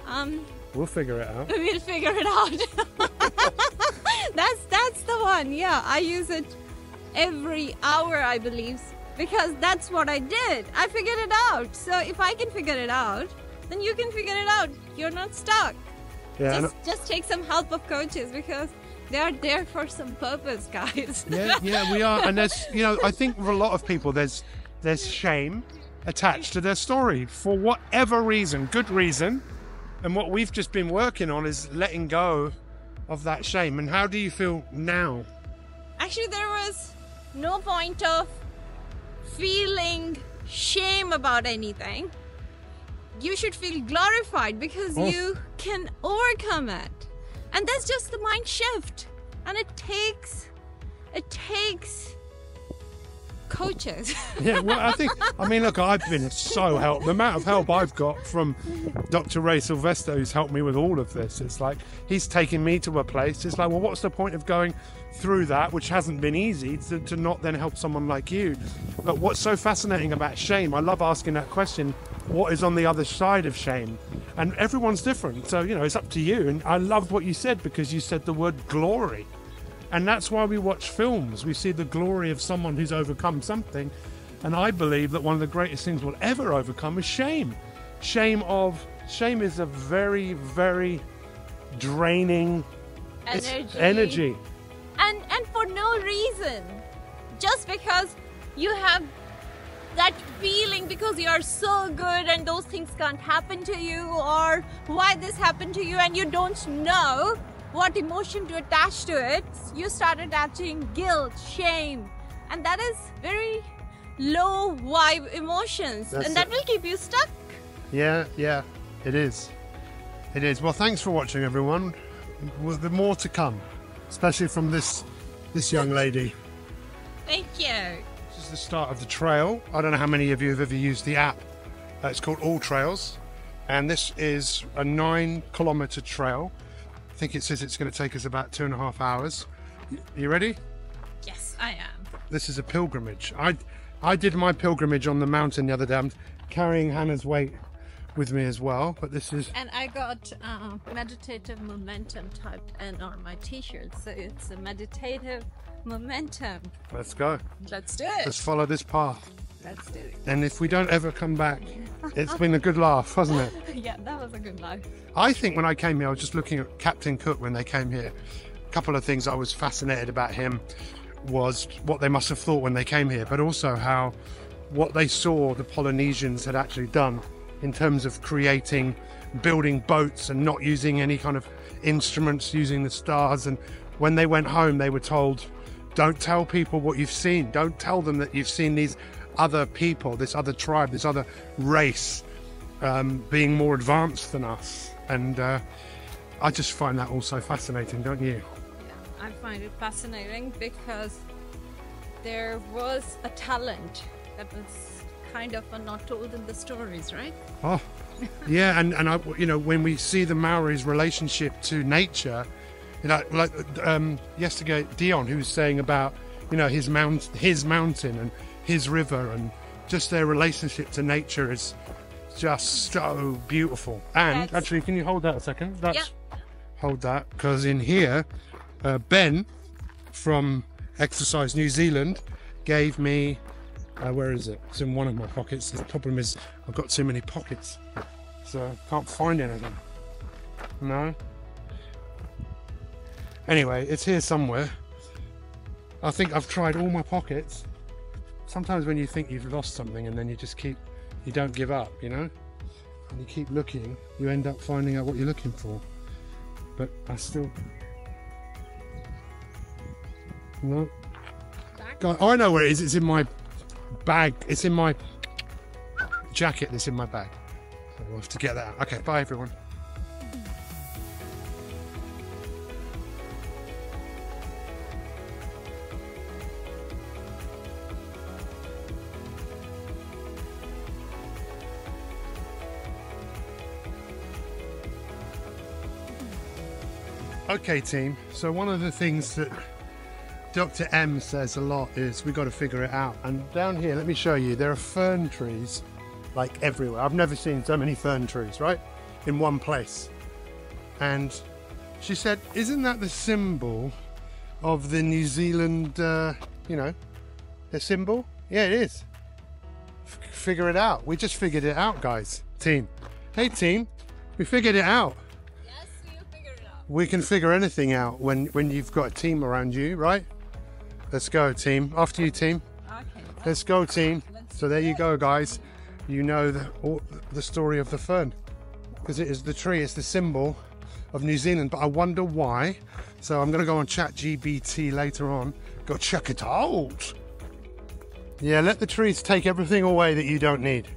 Speaker 1: on. We'll figure it out.
Speaker 3: We'll figure it out. That's the one. Yeah, I use it every hour, I believe, because that's what I did. I figured it out. So if I can figure it out, then you can figure it out. You're not stuck.
Speaker 1: Yeah.
Speaker 3: Just take some help of coaches, because they are there for some purpose, guys.
Speaker 1: Yeah, we are. And there's, I think for a lot of people, there's shame attached to their story for whatever reason, good reason. And what we've just been working on is letting go of that shame. And how do you feel now?
Speaker 3: Actually, there was no point of feeling shame about anything. You should feel glorified because you can overcome it. And that's just the mind shift. And it takes coaches.
Speaker 1: Yeah, well, I mean, look, I've been so helped. The amount of help I've got from Dr. Ray Sylvester, who's helped me with all of this. It's like he's taking me to a place. It's like, well, what's the point of going through that, which hasn't been easy, to not then help someone like you? But what's so fascinating about shame, I love asking that question, what is on the other side of shame? And everyone's different. So, you know, it's up to you. And I loved what you said, because you said the word glory. And that's why we watch films. We see the glory of someone who's overcome something. And I believe that one of the greatest things we'll ever overcome is shame. Shame is a very, very draining energy.
Speaker 3: And for no reason. Just because you have that feeling because you are so good and those things can't happen to you, or why this happened to you and you don't know what emotion to attach to it, you start attaching guilt, shame, and that is very low vibe emotions. That will keep you stuck.
Speaker 1: Yeah, it is. It is. Well, thanks for watching, everyone. There's more to come, especially from this young lady.
Speaker 3: Thank you.
Speaker 1: This is the start of the trail. I don't know how many of you have ever used the app. It's called All Trails, and this is a 9-kilometer trail. I think it says it's going to take us about 2.5 hours. You ready?
Speaker 3: Yes, I am.
Speaker 1: This is a pilgrimage. I did my pilgrimage on the mountain the other day. I'm carrying Hannah's weight with me as well, but this is...
Speaker 3: And I got meditative momentum typed in on my t-shirt, so it's a meditative momentum.
Speaker 1: Let's go.
Speaker 3: Let's do it.
Speaker 1: Let's follow this path.
Speaker 3: Let's do it.
Speaker 1: And if we don't ever come back, it's been a good laugh, hasn't it?
Speaker 3: Yeah, that was a good laugh.
Speaker 1: I think when I came here, I was just looking at Captain Cook when they came here. A couple of things I was fascinated about him was what they must have thought when they came here, but also how what they saw the Polynesians had actually done in terms of building boats and not using any kind of instruments, using the stars. And when they went home, they were told, don't tell people what you've seen. Don't tell them that you've seen these other people, this other tribe, this other race being more advanced than us. And I just find that also fascinating, don't you?
Speaker 3: Yeah, I find it fascinating because there was a talent that was kind of not told in the stories, right?
Speaker 1: Oh, yeah, and I, you know, when we see the Maoris' relationship to nature, you know, like yesterday, Dion, who was saying about, you know, his mountain and his river, and just their relationship to nature is just so beautiful. And actually, can you hold that a second? Hold that, because in here, Ben from Exercise New Zealand gave me, where is it? It's in one of my pockets. The problem is I've got too many pockets, so I can't find anything. No? Anyway, it's here somewhere. I think I've tried all my pockets. Sometimes when you think you've lost something and then you just you don't give up, you know? And you keep looking, you end up finding out what you're looking for. But I still... No. God, I know where it is. It's in my bag. It's in my jacket that's in my bag. So we'll have to get that out. Okay, bye everyone. Okay team, so one of the things that Dr. M says a lot is we've got to figure it out. And down here, let me show you, there are fern trees like everywhere. I've never seen so many fern trees, right? In one place. And she said, isn't that the symbol of the New Zealand, you know, the symbol? Yeah, it is. Figure it out. We just figured it out, guys. Team. Hey team, we figured it out. We can figure anything out when you've got a team around you, right? Let's go, team. After you, team. Okay. Let's go, team. So there you go, guys. You know the story of the fern, because it is the tree. It's the symbol of New Zealand. But I wonder why. So I'm going to go on ChatGPT later on. Go check it out. Yeah, let the trees take everything away that you don't need.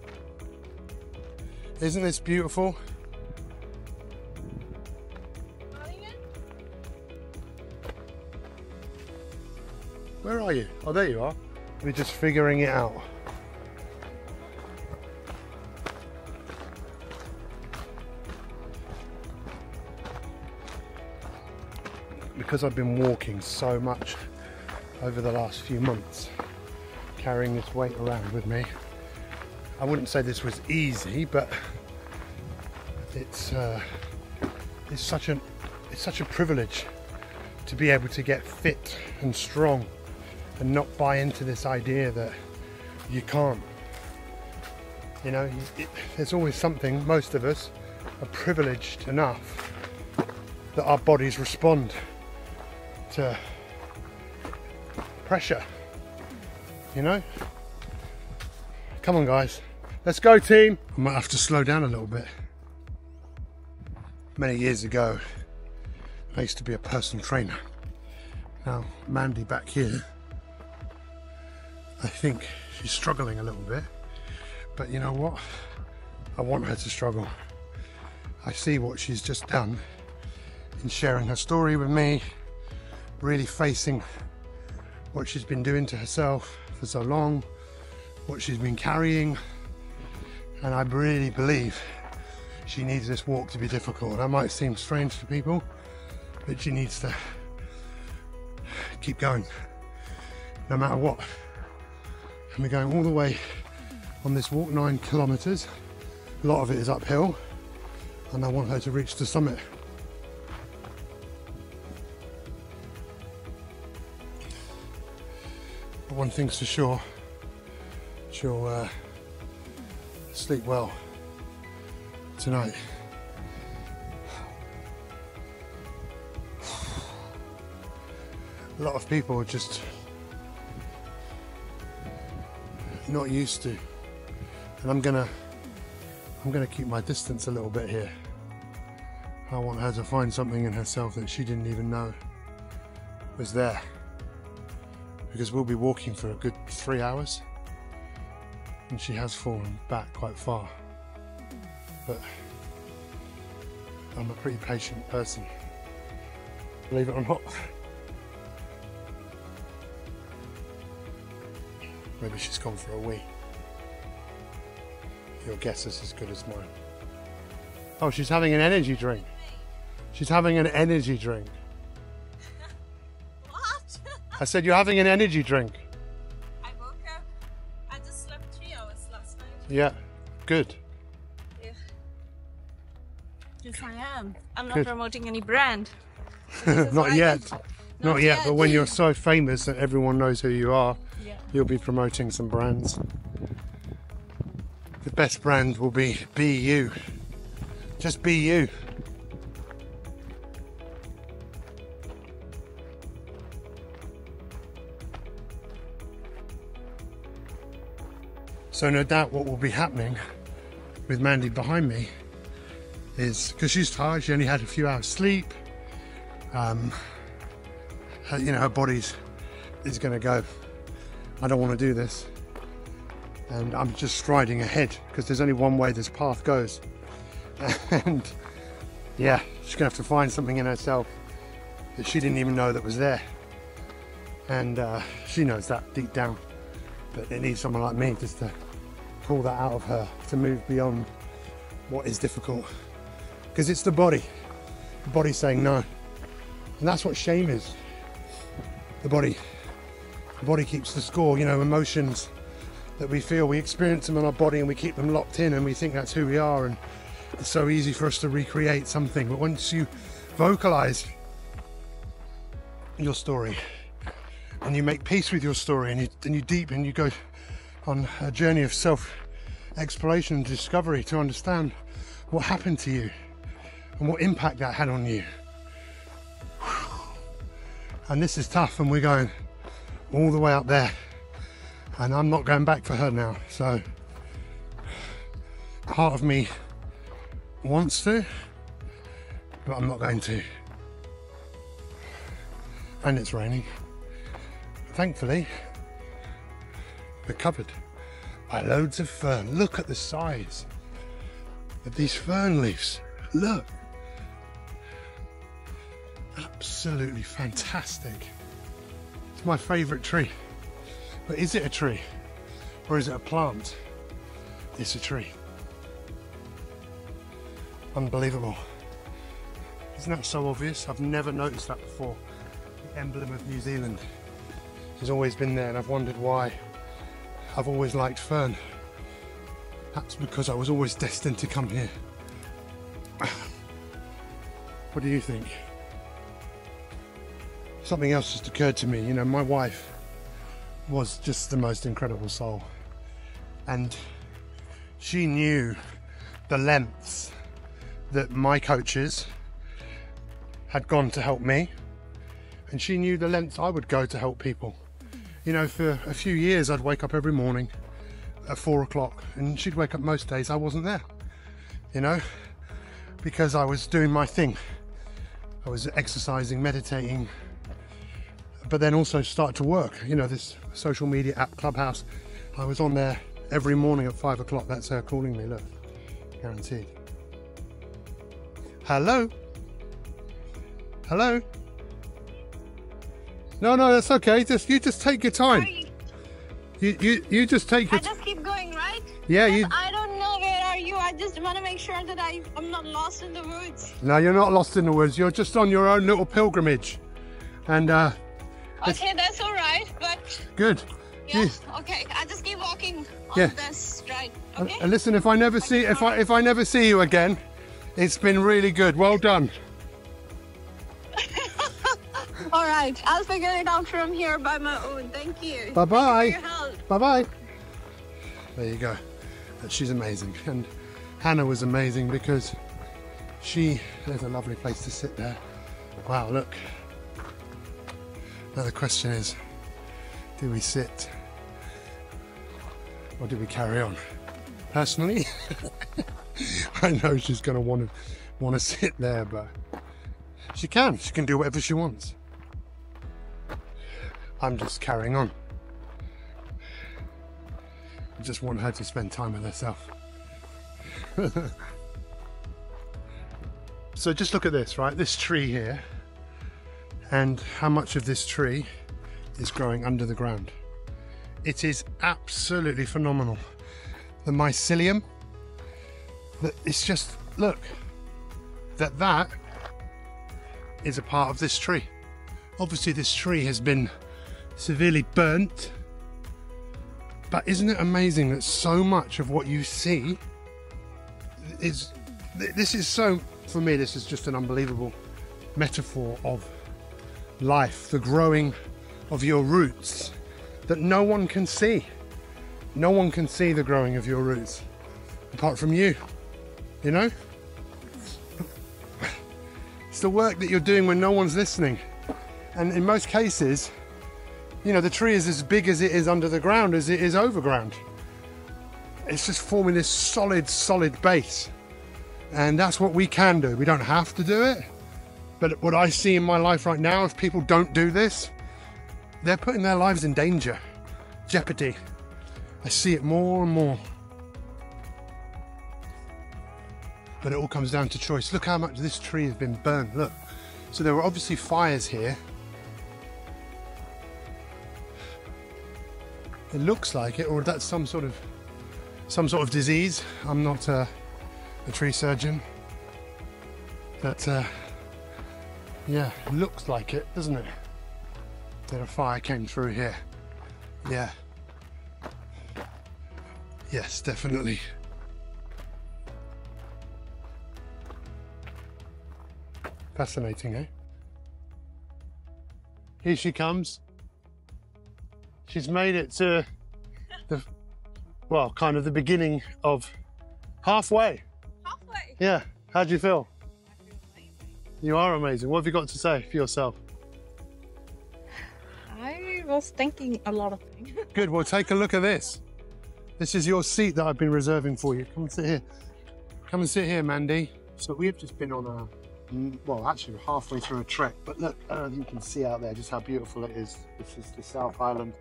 Speaker 1: Isn't this beautiful? Where are you? Oh, there you are. We're just figuring it out. Because I've been walking so much over the last few months, carrying this weight around with me, I wouldn't say this was easy, but it's such a privilege to be able to get fit and strong and not buy into this idea that you can't. You know, there's always something. Most of us are privileged enough that our bodies respond to pressure, you know? Come on guys, let's go team. I might have to slow down a little bit. Many years ago, I used to be a personal trainer. Now, Mandy back here, I think she's struggling a little bit, but you know what? I want her to struggle. I see what she's just done in sharing her story with me, really facing what she's been doing to herself for so long, what she's been carrying, and I really believe she needs this walk to be difficult. That might seem strange to people, but she needs to keep going no matter what. And we're going all the way on this walk, 9 kilometers. A lot of it is uphill, and I want her to reach the summit. But one thing's for sure, she'll sleep well tonight. A lot of people are just not used to, and I'm gonna keep my distance a little bit here. I want her to find something in herself that she didn't even know was there, because we'll be walking for a good 3 hours, and she has fallen back quite far, but I'm a pretty patient person, believe it or not. Maybe she's gone for a wee. Your guess is as good as mine. Oh, she's having an energy drink. She's having an energy drink.
Speaker 3: What?
Speaker 1: I said you're having an energy drink.
Speaker 3: I woke up. I just slept 3 hours last night.
Speaker 1: Yeah, good.
Speaker 3: Yeah. Yes, I am. I'm not
Speaker 1: Good.
Speaker 3: promoting any brand.
Speaker 1: Not yet. Not yet, but when you're so famous that everyone knows who you are, you'll be promoting some brands. The best brand will be you. Just be you. So no doubt what will be happening with Mandy behind me is, because she's tired, she only had a few hours sleep, you know, her body is going to go, I don't want to do this, and I'm just striding ahead because there's only one way this path goes, and yeah, she's gonna have to find something in herself that she didn't even know that was there, and she knows that deep down, but it needs someone like me just to pull that out of her, to move beyond what is difficult, because it's the body saying no, and that's what shame is. The body keeps the score. You know, emotions that we feel, we experience them in our body and we keep them locked in and we think that's who we are, and it's so easy for us to recreate something. But once you vocalize your story and you make peace with your story, and you deepen, you go on a journey of self-exploration and discovery to understand what happened to you and what impact that had on you. And this is tough, and we're going all the way up there, and I'm not going back for her now. So part of me wants to, but I'm not going to. And it's raining. Thankfully, we're covered by loads of fern. Look at the size of these fern leaves. Look. Absolutely fantastic. It's my favourite tree. But is it a tree? Or is it a plant? It's a tree. Unbelievable. Isn't that so obvious? I've never noticed that before. The emblem of New Zealand has always been there, and I've wondered why. I've always liked fern. That's because I was always destined to come here. What do you think? Something else just occurred to me. You know, my wife was just the most incredible soul, and she knew the lengths that my coaches had gone to help me, and she knew the lengths I would go to help people. You know, for a few years I'd wake up every morning at 4 o'clock, and she'd wake up most days I wasn't there, you know, because I was doing my thing. I was exercising, meditating, but then also start to work. You know, this social media app Clubhouse, I was on there every morning at 5 o'clock. That's her calling me, look, guaranteed. Hello? Hello? No, that's okay. You just take your time.
Speaker 10: Sorry.
Speaker 1: You just take your
Speaker 10: I just keep going, right?
Speaker 1: Yeah,
Speaker 10: Because I don't know where are you. I just want to make sure that I'm not lost in the woods.
Speaker 1: No, you're not lost in the woods. You're just on your own little pilgrimage. And
Speaker 10: okay, that's all right, but
Speaker 1: good.
Speaker 10: yeah, okay. I just keep walking on this stride. Okay.
Speaker 1: And listen, if I never see you again, it's been really good. Well done.
Speaker 10: All right, I'll figure it out from here by my own. Thank you.
Speaker 1: Bye-bye.
Speaker 10: Thank you for your help.
Speaker 1: Bye-bye. There you go. She's amazing. And Hannah was amazing because there's a lovely place to sit there. Wow, look. Now the question is, do we sit or do we carry on? Personally, I know she's going to want to sit there, but she can do whatever she wants. I'm just carrying on. I just want her to spend time with herself. So just look at this, right? This tree here, and how much of this tree is growing under the ground. It is absolutely phenomenal. The mycelium, it's just, look, that is a part of this tree. Obviously this tree has been severely burnt, but isn't it amazing that so much of what you see is, this is so, for me, this is just an unbelievable metaphor of life, the growing of your roots that no one can see. No one can see the growing of your roots apart from you, you know? It's the work that you're doing when no one's listening. And in most cases, you know, the tree is as big as it is under the ground as it is overground. It's just forming this solid base. And that's what we can do. We don't have to do it. But what I see in my life right now, if people don't do this, they're putting their lives in danger, jeopardy. I see it more and more. But it all comes down to choice. Look how much this tree has been burned, look. So there were obviously fires here. It looks like it, or that's some sort of disease. I'm not a tree surgeon, but yeah, it looks like it, doesn't it? That a fire came through here. Yeah. Yes, definitely. Fascinating, eh? Here she comes. She's made it to the, well, kind of the beginning of halfway.
Speaker 10: Halfway?
Speaker 1: Yeah. How do you feel?
Speaker 10: I feel amazing.
Speaker 1: You are amazing. What have you got to say for yourself?
Speaker 10: I was thinking a lot of things.
Speaker 1: Good. Well, take a look at this. This is your seat that I've been reserving for you. Come and sit here. Come and sit here, Mandy. So we have just been on a, well, actually we're halfway through a trek, but look, I don't know if you can see out there just how beautiful it is. This is the South Island,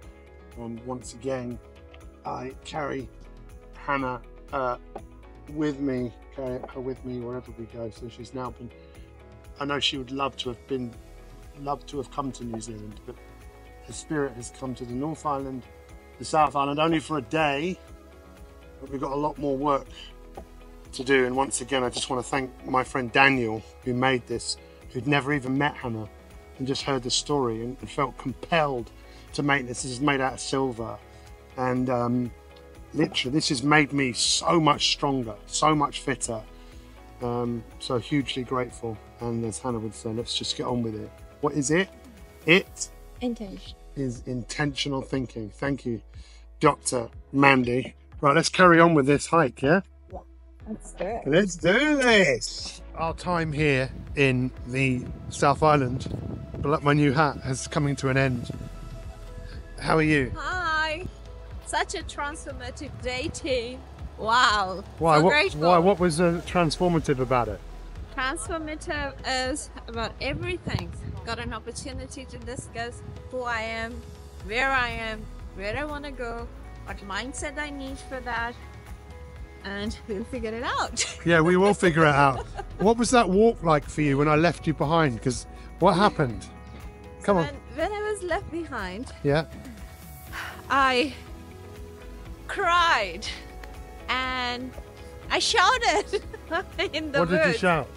Speaker 1: and once again I carry Hannah with me, carry her with me wherever we go. So she's now been, I know she would love to have come to New Zealand, but her spirit has come to the North Island the South Island only for a day, but we've got a lot more work to do. And once again, I just want to thank my friend Daniel, who made this, who'd never even met Hannah and just heard the story and felt compelled to make this. This is made out of silver, and literally this has made me so much stronger, so much fitter. So hugely grateful, and as Hannah would say, let's just get on with it. What is it? It is intentional thinking. Thank you, Dr. Mandy. Right, let's carry on with this hike, yeah?
Speaker 3: Let's do it.
Speaker 1: Let's do this! Our time here in the South Island, but like my new hat, has coming to an end. How are you?
Speaker 3: Hi! Such a transformative day, team. Wow.
Speaker 1: Why?
Speaker 3: So grateful.
Speaker 1: Why? What was transformative about it?
Speaker 3: Transformative is about everything. Got an opportunity to discuss who I am, where I want to go, what mindset I need for that, and we'll figure it out.
Speaker 1: Yeah, we will figure it out. What was that walk like for you when I left you behind? Because what happened? Come on.
Speaker 3: When I was left behind,
Speaker 1: Yeah.
Speaker 3: I cried and I shouted in the
Speaker 1: What did you
Speaker 3: woods.
Speaker 1: shout?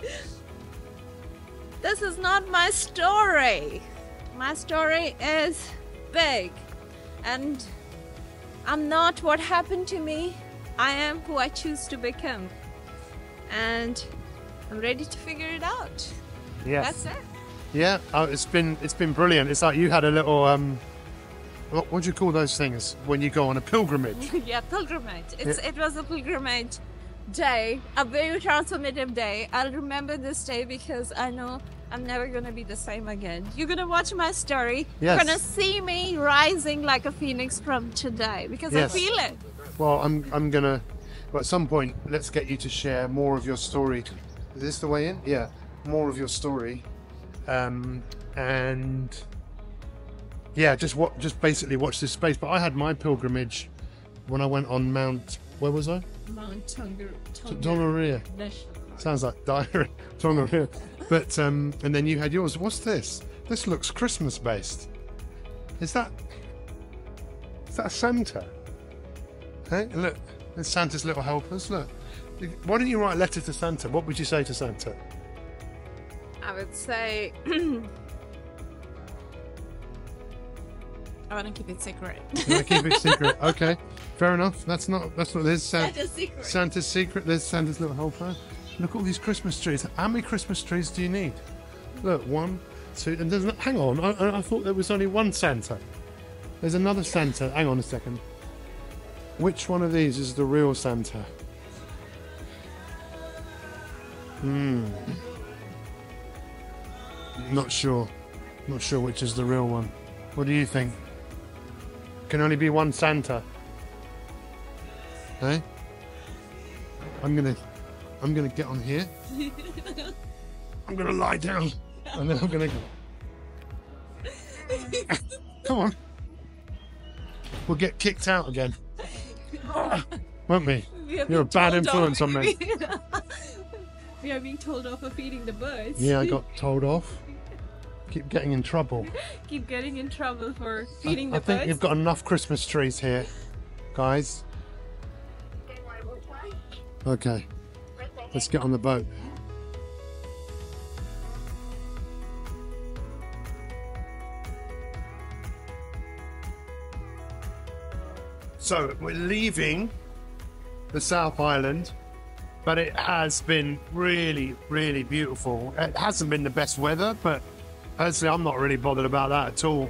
Speaker 3: This is not my story. My story is big, and I'm not what happened to me. I am who I choose to become, and I'm ready to figure it out.
Speaker 1: Yes.
Speaker 3: That's it.
Speaker 1: Yeah. Oh, it's been brilliant. It's like you had a little what do you call those things when you go on a pilgrimage?
Speaker 3: Yeah, pilgrimage. It was a pilgrimage day, a very transformative day. I'll remember this day because I know I'm never gonna be the same again. You're gonna watch my story.
Speaker 1: Yes.
Speaker 3: You're gonna see me rising like a phoenix from today because
Speaker 1: Yes.
Speaker 3: I feel it.
Speaker 1: Well, I'm gonna. Well, at some point, let's get you to share more of your story. Is this the way in? Yeah, more of your story, and yeah, just basically watch this space. But I had my pilgrimage when I went on Mount. Where was I?
Speaker 3: Mount
Speaker 1: Tongariro. Sounds like diary. Tongariro. But and then you had yours. What's this? This looks Christmas based. Is that Santa? Hey, look, there's Santa's little helpers. Look, why don't you write a letter to Santa? What would you say to Santa?
Speaker 3: I would say I want to keep it secret.
Speaker 1: You want to keep it secret? Okay, fair enough. That's not. There's
Speaker 3: Santa's secret.
Speaker 1: Santa's secret. There's Santa's little helper. Look at all these Christmas trees. How many Christmas trees do you need? Look, 1, 2, and there's hang on. I thought there was only one Santa. There's another Santa. Hang on a second. Which one of these is the real Santa? Not sure. Not sure which is the real one. What do you think? Can only be one Santa. Hey? I'm gonna get on here. I'm gonna lie down. And then I'm gonna go. Come on. We'll get kicked out again. Won't we? You're a bad influence on me.
Speaker 3: We are being told off for feeding the birds.
Speaker 1: Yeah, I got told off. Keep getting in trouble.
Speaker 3: Keep getting in trouble for feeding the
Speaker 1: I think
Speaker 3: birds.
Speaker 1: you've got enough Christmas trees here, guys. Okay, let's get on the boat. So we're leaving the South Island, but it has been really, really beautiful. It hasn't been the best weather, but personally, I'm not really bothered about that at all.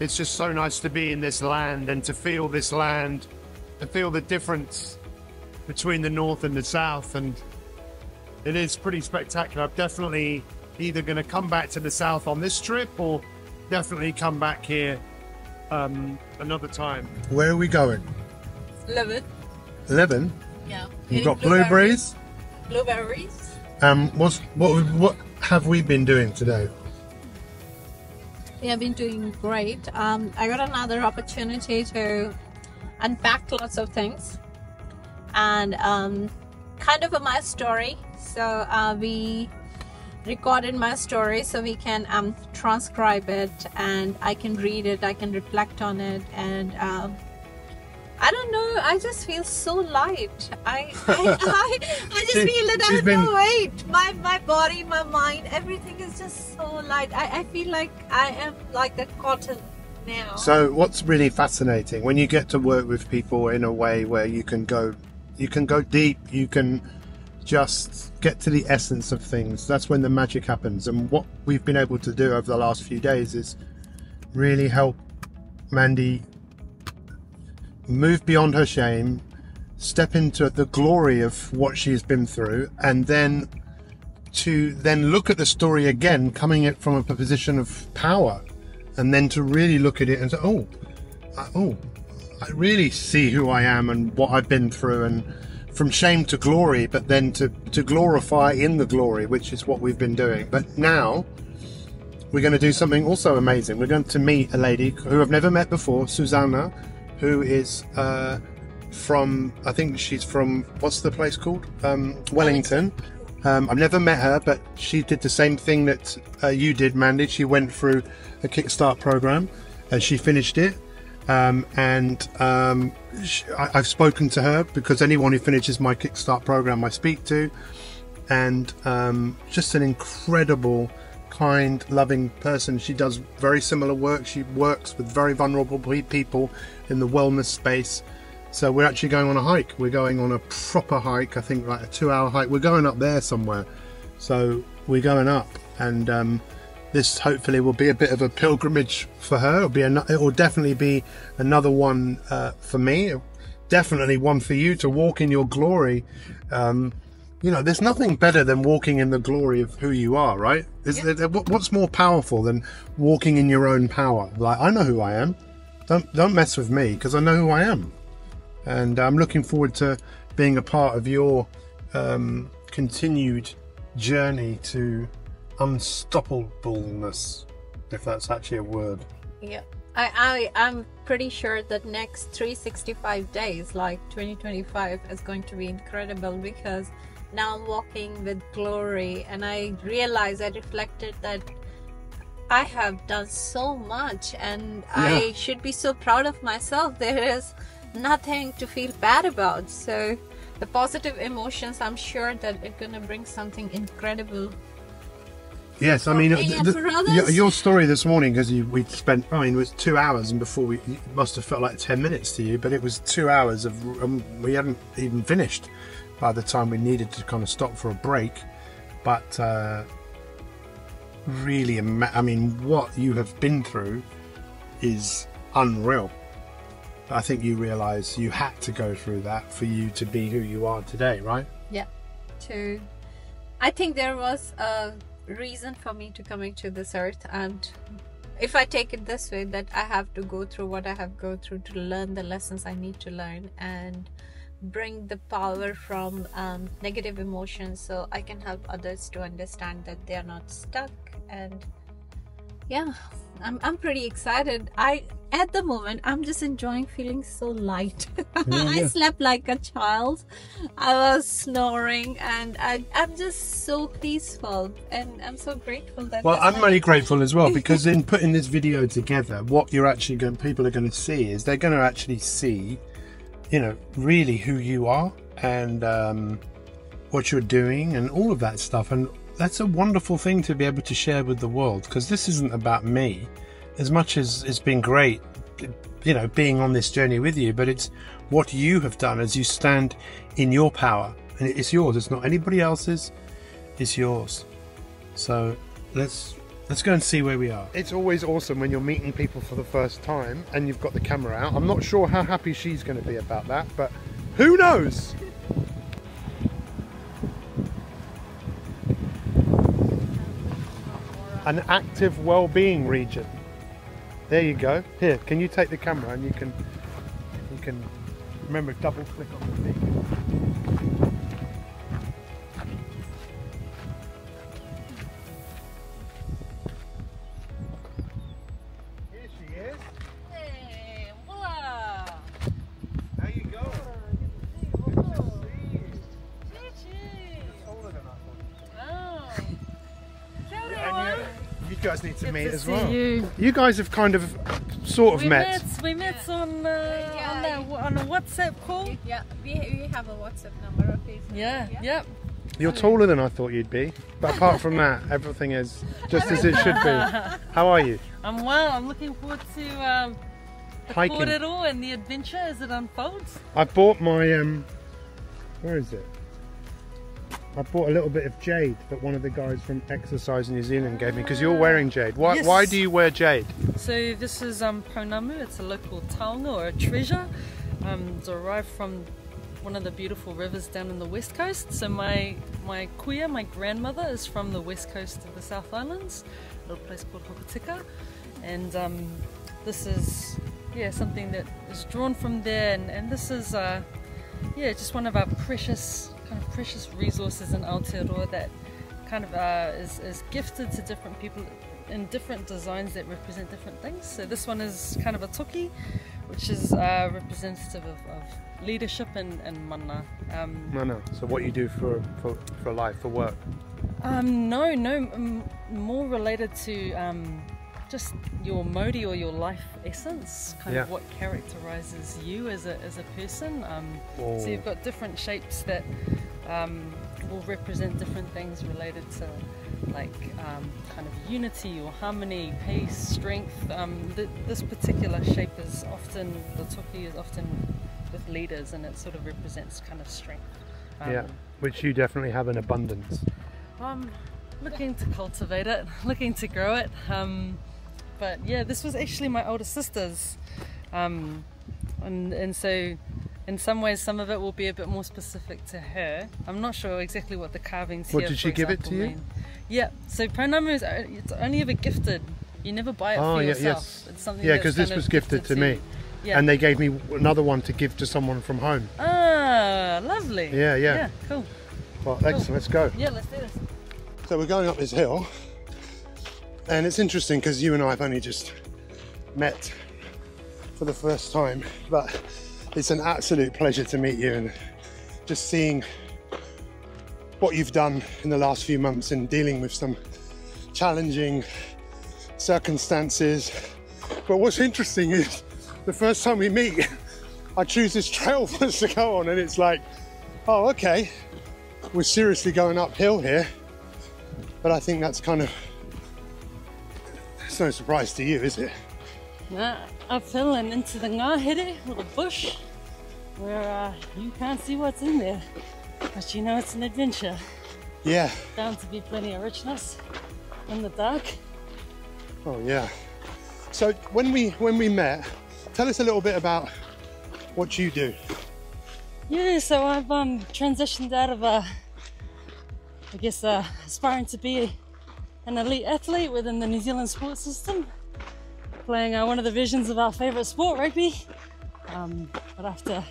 Speaker 1: It's just so nice to be in this land and to feel this land, to feel the difference between the north and the south, and it is pretty spectacular. I'm definitely either going to come back to the south on this trip or definitely come back here another time. Where are we going?
Speaker 3: 11.
Speaker 1: 11?
Speaker 3: Yeah.
Speaker 1: You've got blueberries.
Speaker 3: Blueberries.
Speaker 1: What have we been doing today?
Speaker 3: We have been doing great. I got another opportunity to unpack lots of things and kind of my story. So we recorded my story so we can transcribe it, and I can read it, I can reflect on it, and I don't know, I just feel so light. I just feel that I have no weight. My body, my mind, everything is just so light. I feel like I am like that cotton now.
Speaker 1: So what's really fascinating, when you get to work with people in a way where you can go deep, you can just get to the essence of things, that's when the magic happens. And what we've been able to do over the last few days is really help Mandy move beyond her shame, step into the glory of what she's been through, and then to look at the story again, coming at from a position of power, and then to really look at it and say, oh, I really see who I am and what I've been through, and from shame to glory, but then to glorify in the glory, which is what we've been doing. But now we're going to do something also amazing. We're going to meet a lady who I've never met before, Susana, who is from, I think she's from, what's the place called? Wellington. I've never met her, but she did the same thing that you did, Mandy. She went through a Kickstart program and she finished it. I've spoken to her because anyone who finishes my Kickstart program I speak to, and just an incredible, kind, loving person. She does very similar work. She works with very vulnerable people in the wellness space. So we're actually going on a hike. We're going on a proper hike, I think like a 2-hour hike. We're going up there somewhere. So we're going up, and this hopefully will be a bit of a pilgrimage for her. It will definitely be another one for me. Definitely one for you to walk in your glory. You know, there's nothing better than walking in the glory of who you are, right? What's more powerful than walking in your own power? Like, I know who I am. Don't mess with me, because I know who I am. And I'm looking forward to being a part of your continued journey to unstoppableness, if that's actually a word.
Speaker 3: Yeah, I'm pretty sure that next 365 days, like 2025, is going to be incredible, because now I'm walking with glory, and I reflected that I have done so much, and I should be so proud of myself. There is nothing to feel bad about. So the positive emotions, I'm sure that it's gonna bring something incredible.
Speaker 1: Yes, I mean, your story this morning, because we spent, I mean, it was 2 hours, and before it must have felt like 10 minutes to you, but it was 2 hours of, we hadn't even finished by the time we needed to kind of stop for a break. But really, I mean, what you have been through is unreal. I think you realise you had to go through that for you to be who you are today, right? Yeah.
Speaker 3: I think there was a reason for me to coming to this earth, and if I take it this way, that I have to go through what I have go through to learn the lessons I need to learn, and bring the power from negative emotions, so I can help others to understand that they are not stuck. And yeah, I'm pretty excited. At the moment, I'm just enjoying feeling so light. I slept like a child. I was snoring, and I'm just so peaceful, and I'm so grateful that.
Speaker 1: Well, I'm really grateful as well, because in putting this video together, what you're actually people are going to see is they're going to actually see, you know, really who you are, and what you're doing, and all of that stuff. And that's a wonderful thing to be able to share with the world, because this isn't about me as much as it's been great, you know, being on this journey with you, but it's what you have done as you stand in your power, and it's yours. It's not anybody else's, it's yours. So let's go and see where we are. It's always awesome when you're meeting people for the first time and you've got the camera out. I'm not sure how happy she's going to be about that, but who knows? An active well-being region. There you go. Here, can you take the camera, and you can remember, double click on the thing. Here she is.
Speaker 3: Hey, voila.
Speaker 1: There you go. You guys need to meet as well. You guys have kind of sort of met.
Speaker 11: We met on a WhatsApp call.
Speaker 3: Yeah, we have a WhatsApp number. Okay.
Speaker 11: Yeah.
Speaker 1: You're taller than I thought you'd be, but apart from that, everything is just as it should be. How are you?
Speaker 11: I'm well. I'm looking forward to the
Speaker 1: Hiking.
Speaker 11: corridor and the adventure as it unfolds.
Speaker 1: I bought my where is it? I bought a little bit of jade that one of the guys from Exercise New Zealand gave me, because you're wearing jade. Why?
Speaker 11: Yes.
Speaker 1: Why do you wear jade?
Speaker 11: So this is Pounamu. It's a local taonga or a treasure. It's derived from one of the beautiful rivers down in the west coast. So my kuia, my grandmother, is from the west coast of the South Islands, a little place called Hokitika, and this is something that is drawn from there, and this is just one of our precious resources in Aotearoa that kind of is gifted to different people in different designs that represent different things. So this one is kind of a toki, which is representative of leadership and mana.
Speaker 1: Mana. So what you do for life, for work?
Speaker 11: More related to just your modi or your life essence, kind of what characterizes you as a person. So you've got different shapes that will represent different things related to like kind of unity or harmony, peace, strength. This particular shape is often, the toki is often with leaders, and it sort of represents kind of strength.
Speaker 1: Which you definitely have in abundance.
Speaker 11: Looking to cultivate it, looking to grow it. But yeah, this was actually my older sister's, and so in some ways some of it will be a bit more specific to her. I'm not sure exactly what the carvings here,
Speaker 1: did she give it to you?
Speaker 11: mean. Yeah, so Pounamu is it's only ever gifted. You never buy it for yourself. It's something
Speaker 1: because this was gifted to me.
Speaker 11: Yeah.
Speaker 1: And they gave me another one to give to someone from home.
Speaker 11: Ah, lovely.
Speaker 1: Yeah,
Speaker 11: cool.
Speaker 1: Well, excellent, let's go.
Speaker 11: Yeah, let's do this.
Speaker 1: So we're going up this hill, and it's interesting because you and I have only just met for the first time, but it's an absolute pleasure to meet you, and just seeing what you've done in the last few months in dealing with some challenging circumstances. But what's interesting is the first time we meet, I choose this trail for us to go on, and it's like, oh, okay, we're seriously going uphill here. But I think that's kind of, it's no surprise to you, is it?
Speaker 11: Nah, uphill and into the ngahere, little bush, where you can't see what's in there, but you know it's an adventure.
Speaker 1: Yeah.
Speaker 11: Bound to be plenty of richness in the dark.
Speaker 1: Oh yeah. So when we met, tell us a little bit about what you do.
Speaker 11: Yeah, so I've transitioned out of aspiring to be an elite athlete within the New Zealand sports system, playing one of the versions of our favourite sport, rugby. But after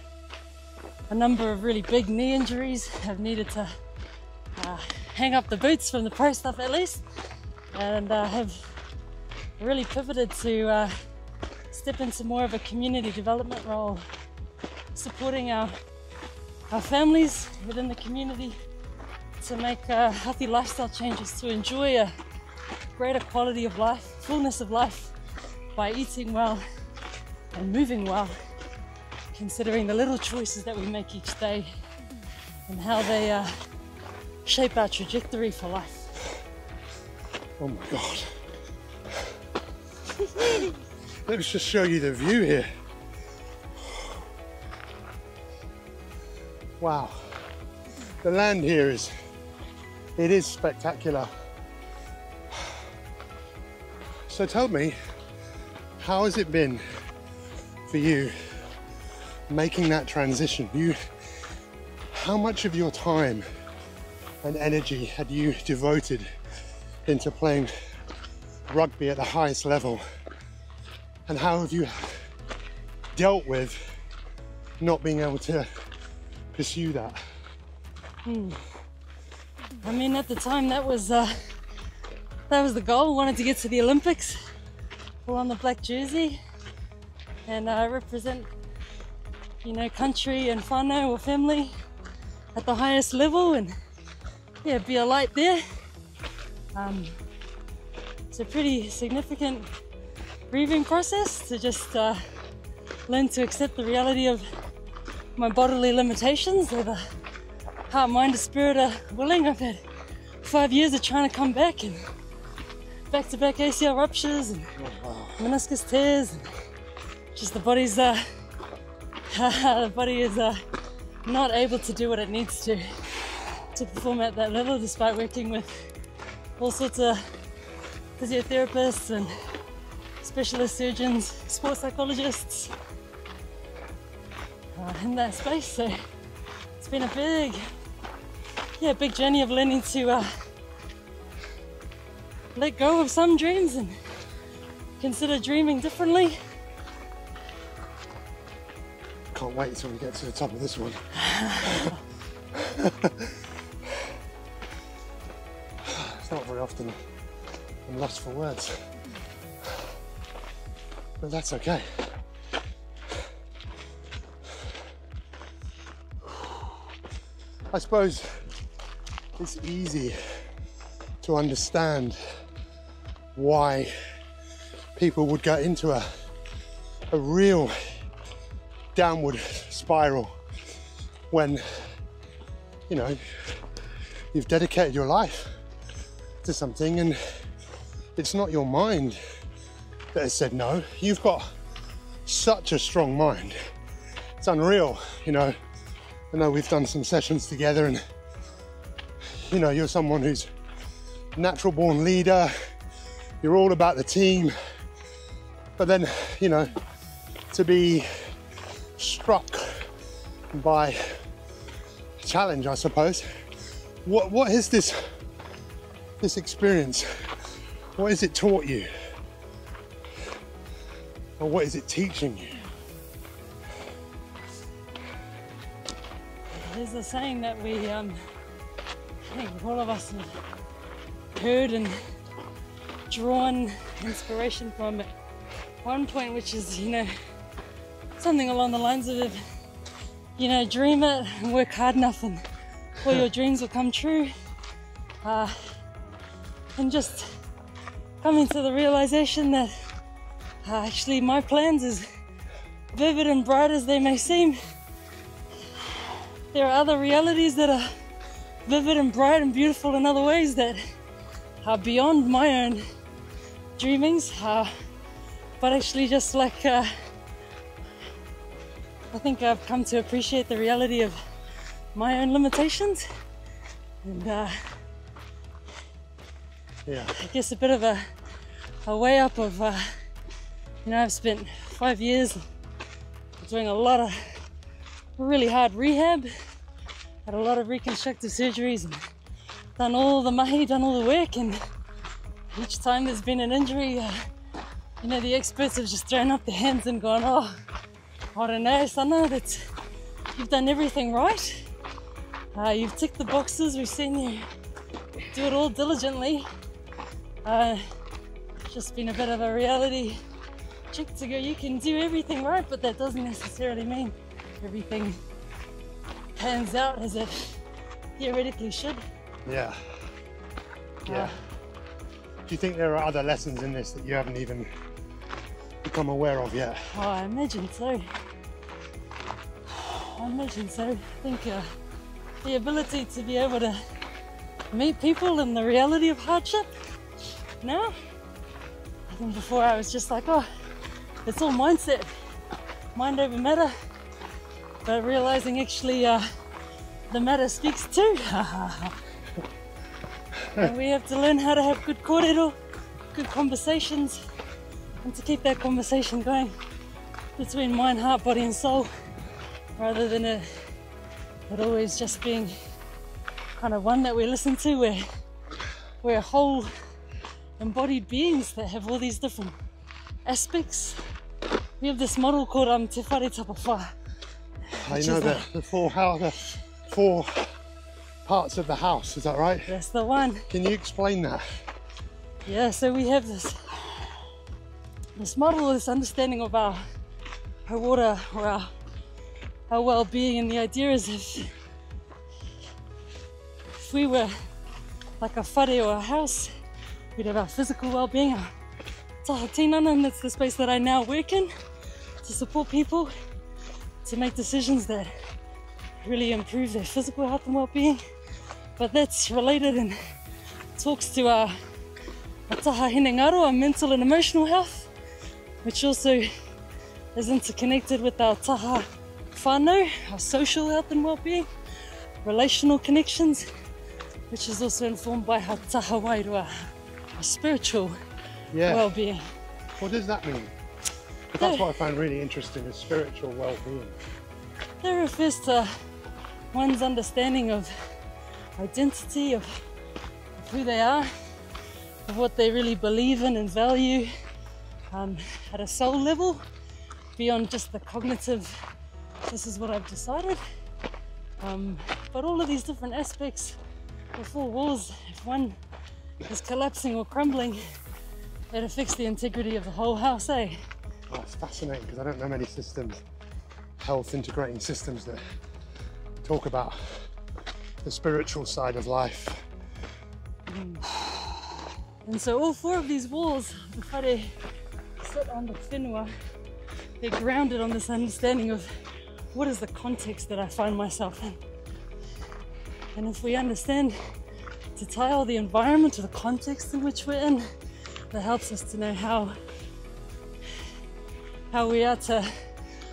Speaker 11: a number of really big knee injuries, I've needed to hang up the boots from the pro stuff at least, and have really pivoted to step into more of a community development role, supporting our families within the community to make healthy lifestyle changes, to enjoy a greater quality of life, fullness of life, by eating well and moving well, considering the little choices that we make each day and how they shape our trajectory for life.
Speaker 1: Oh my God. Let me just show you the view here. Wow. The land here is spectacular. So tell me, how has it been for you making that transition? How much of your time and energy had you devoted into playing rugby at the highest level? And how have you dealt with not being able to pursue that?
Speaker 11: I mean, at the time that was the goal. I wanted to get to the Olympics, pull on the black jersey, and represent, country and whānau or family at the highest level, and be a light there. It's a pretty significant grieving process, to just learn to accept the reality of my bodily limitations, that the heart, mind, and spirit are willing. I've had 5 years of trying to come back, and back-to-back ACL ruptures and meniscus tears, and just the body is not able to do what it needs to perform at that level, despite working with all sorts of physiotherapists and specialist surgeons, sports psychologists in that space. So it's been a big journey of learning to let go of some dreams and consider dreaming differently.
Speaker 12: Can't wait until we get to the top of this one. It's not very often I'm lost for words, but that's okay. I suppose it's easy to understand why people would go into a real downward spiral when, you know, you've dedicated your life to something and it's not your mind that has said no. You've got such a strong mind. It's unreal, you know. I know we've done some sessions together and, you know, you're someone who's a natural born leader. You're all about the team. But then, you know, to be struck by a challenge, I suppose. What is this experience? What has it taught you? Or what is it teaching you?
Speaker 11: There's a saying that we, I think all of us have heard and drawn inspiration from at one point, which is, you know, something along the lines of, you know, dream it and work hard enough and all your dreams will come true. And just coming to the realization that actually my plans, as vivid and bright as they may seem, there are other realities that are vivid and bright and beautiful in other ways that are beyond my own dreamings, but actually just like I think I've come to appreciate the reality of my own limitations, and
Speaker 12: yeah,
Speaker 11: I guess a bit of a way up of, you know, I've spent 5 years doing a lot of really hard rehab, had a lot of reconstructive surgeries, and done all the mahi, done all the work, and each time there's been an injury, you know, the experts have just thrown up their hands and gone, oh, I don't know, Sana, you've done everything right. You've ticked the boxes, we've seen you do it all diligently. Just been a bit of a reality check to go, you can do everything right, but that doesn't necessarily mean everything pans out as it theoretically should.
Speaker 12: Yeah. Yeah. Do you think there are other lessons in this that you haven't even become aware of yet?
Speaker 11: Oh, I imagine so. I think the ability to be able to meet people in the reality of hardship now. I think before I was just like, oh, it's all mindset, mind over matter. But realizing actually the matter speaks too. And we have to learn how to have good kōrero, good conversations, and to keep that conversation going between mind, heart, body and soul, rather than it always just being kind of one that we listen to where we're whole embodied beings that have all these different aspects. We have this model called Te Whare Tapawha.
Speaker 12: I know that the four parts of the house, is that right?
Speaker 11: That's the one.
Speaker 12: Can you explain that?
Speaker 11: Yeah, so we have this model, this understanding of our water or our well-being, and the idea is if we were like a whare or a house, we'd have our physical well-being, our taha tinana, and that's the space that I now work in to support people to make decisions that really improve their physical health and well-being. But that's related and talks to our taha hinengaro, our mental and emotional health, which also is interconnected with our taha whānau, our social health and well-being, relational connections, which is also informed by our taha wairua, our spiritual well-being.
Speaker 12: What does that mean? That's what I find really interesting, is spiritual well-being.
Speaker 11: That refers to one's understanding of identity, of who they are, of what they really believe in and value at a soul level, beyond just the cognitive, this is what I've decided. But all of these different aspects, the four walls, if one is collapsing or crumbling, it affects the integrity of the whole house, eh?
Speaker 12: Oh, it's fascinating, because I don't know many systems, health integrating systems, that talk about the spiritual side of life.
Speaker 11: And so all four of these walls, the whare sit on the whenua, they're grounded on this understanding of what is the context that I find myself in. And if we understand to tile the environment or the context in which we're in, that helps us to know how we are to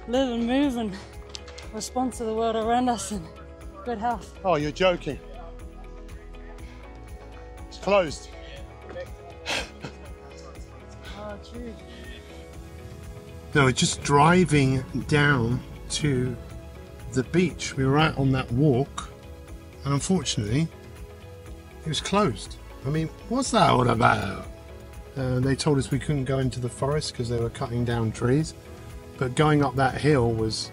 Speaker 11: live and move and respond to the world around us in good health.
Speaker 12: Oh, you're joking. It's closed.
Speaker 11: Oh, true.
Speaker 1: No, just driving down to the beach, we were out on that walk, and unfortunately, it was closed. I mean, what's that all about? They told us we couldn't go into the forest because they were cutting down trees, but going up that hill was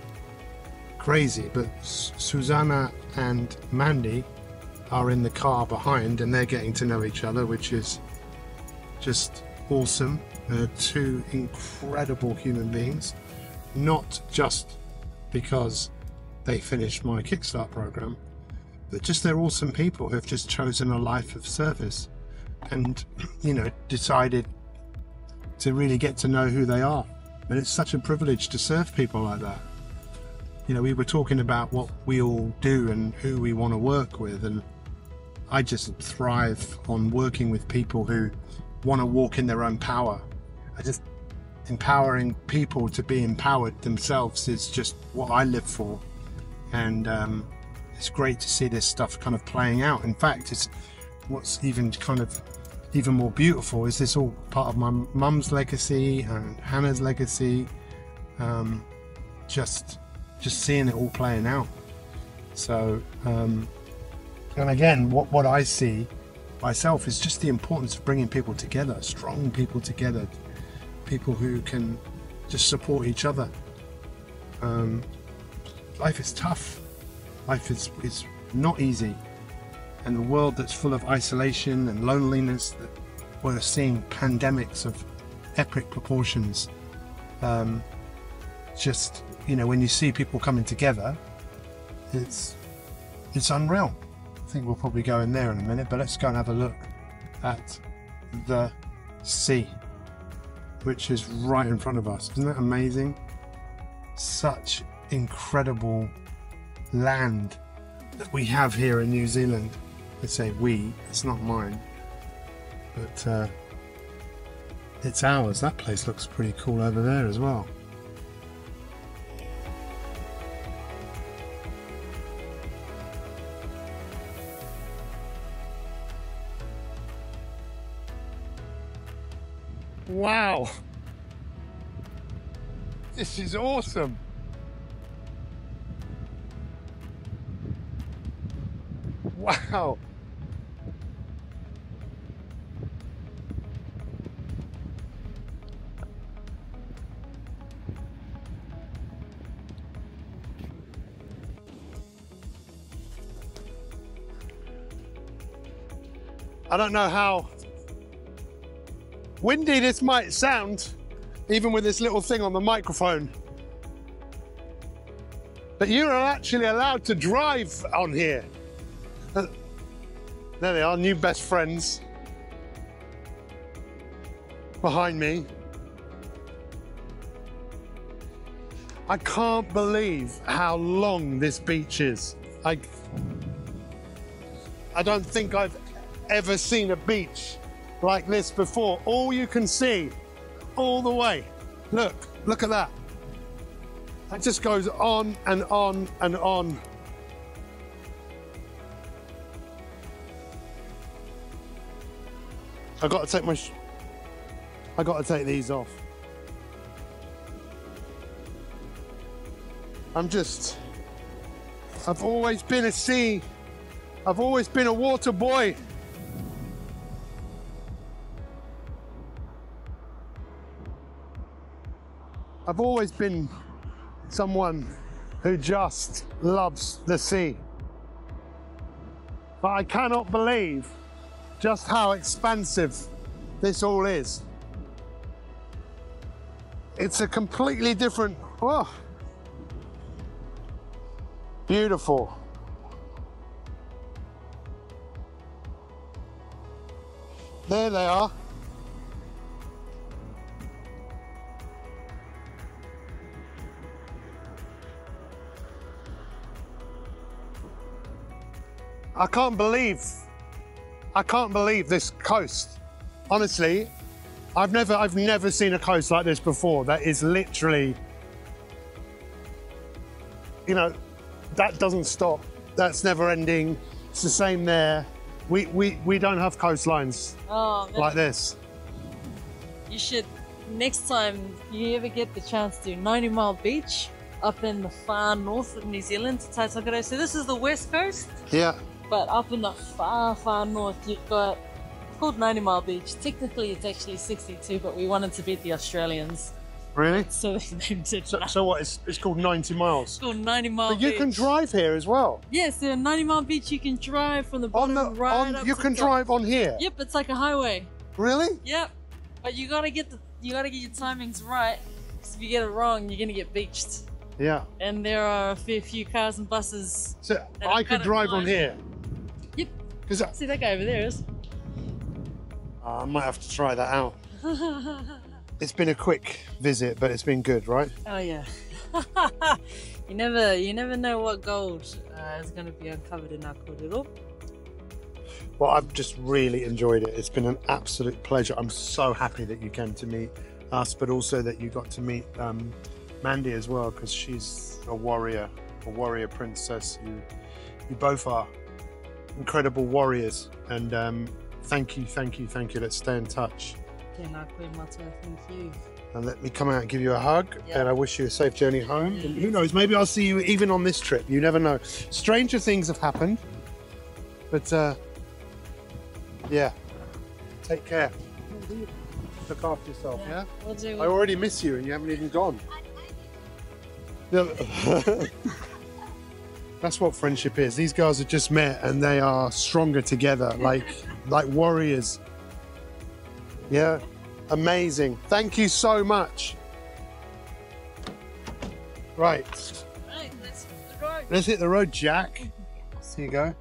Speaker 1: crazy. But Susana and Mandy are in the car behind, and they're getting to know each other, which is just awesome. Two incredible human beings, not just because they finished my Kickstart program, but just they're awesome people who have just chosen a life of service and, you know, decided to really get to know who they are. And it's such a privilege to serve people like that. You know, we were talking about what we all do and who we want to work with, and I just thrive on working with people who want to walk in their own power. I just, empowering people to be empowered themselves is just what I live for. And it's great to see this stuff kind of playing out. In fact, it's what's even more beautiful is this all part of my mum's legacy and Hannah's legacy. Just seeing it all playing out. So, and again, what I see myself is just the importance of bringing people together, strong people together, people who can just support each other. Life is tough. Life is not easy. And the world that's full of isolation and loneliness, that we're seeing pandemics of epic proportions. Just, you know, when you see people coming together, it's unreal. I think we'll probably go in there in a minute, but let's go and have a look at the sea, which is right in front of us. Isn't that amazing? Such incredible land that we have here in New Zealand. I say we, it's not mine, but it's ours. That place looks pretty cool over there as well. Wow, this is awesome. Wow. I don't know how windy this might sound, even with this little thing on the microphone, but you're actually allowed to drive on here. There they are, new best friends.
Speaker 12: behind me. I can't believe how long this beach is. I don't think I've ever seen a beach like this before. All you can see all the way. Look at that. It just goes on and on and on. I got to take these off. I've always been a sea. I've always been a water boy. I've always been someone who just loves the sea. But I cannot believe just how expansive this all is. It's a completely different, oh, beautiful. There they are. I can't believe this coast. Honestly, I've never seen a coast like this before. That is literally, you know, that doesn't stop. That's never ending. It's the same there. We don't have coastlines like this.
Speaker 11: You should, next time you ever get the chance to, 90 Mile Beach up in the far north of New Zealand, Taitokoro. So this is the west coast.
Speaker 12: Yeah.
Speaker 11: But up in the far, far north, you've got, it's called 90 Mile Beach. Technically, it's actually 62, but we wanted to beat the Australians.
Speaker 12: Really?
Speaker 11: So they named it.
Speaker 12: So what, it's called 90 miles?
Speaker 11: It's called 90 Mile Beach.
Speaker 12: But you can drive here as well?
Speaker 11: Yes, the 90 Mile Beach, you can drive from the bottom up
Speaker 12: you can drive on here?
Speaker 11: Yep, it's like a highway.
Speaker 12: Really?
Speaker 11: Yep. But you gotta get your timings right, because if you get it wrong, you're gonna get beached.
Speaker 12: Yeah.
Speaker 11: And there are a fair few cars and buses.
Speaker 12: So I could drive on here?
Speaker 11: Yep. See that guy over there is.
Speaker 12: I might have to try that out. It's been a quick visit, but it's been good, right?
Speaker 11: Oh yeah. you never know what gold is going to be uncovered in our korero.
Speaker 12: Well, I've just really enjoyed it. It's been an absolute pleasure. I'm so happy that you came to meet us, but also that you got to meet Mandy as well, because she's a warrior princess. You both are incredible warriors, and thank you. Let's stay in touch.
Speaker 11: Thank you.
Speaker 12: And let me come out and give you a hug,
Speaker 11: Yeah.
Speaker 12: and I wish you a safe journey home. And who knows, maybe I'll see you even on this trip. You never know. Stranger things have happened, but yeah, take care. Look after yourself, yeah?
Speaker 11: We'll do.
Speaker 12: I already miss you and you haven't even gone. That's what friendship is. These guys have just met and they are stronger together, like warriors. Yeah, amazing. Thank you so much. Right.
Speaker 11: Right, let's hit the road.
Speaker 12: Let's hit the road, Jack. Here you go.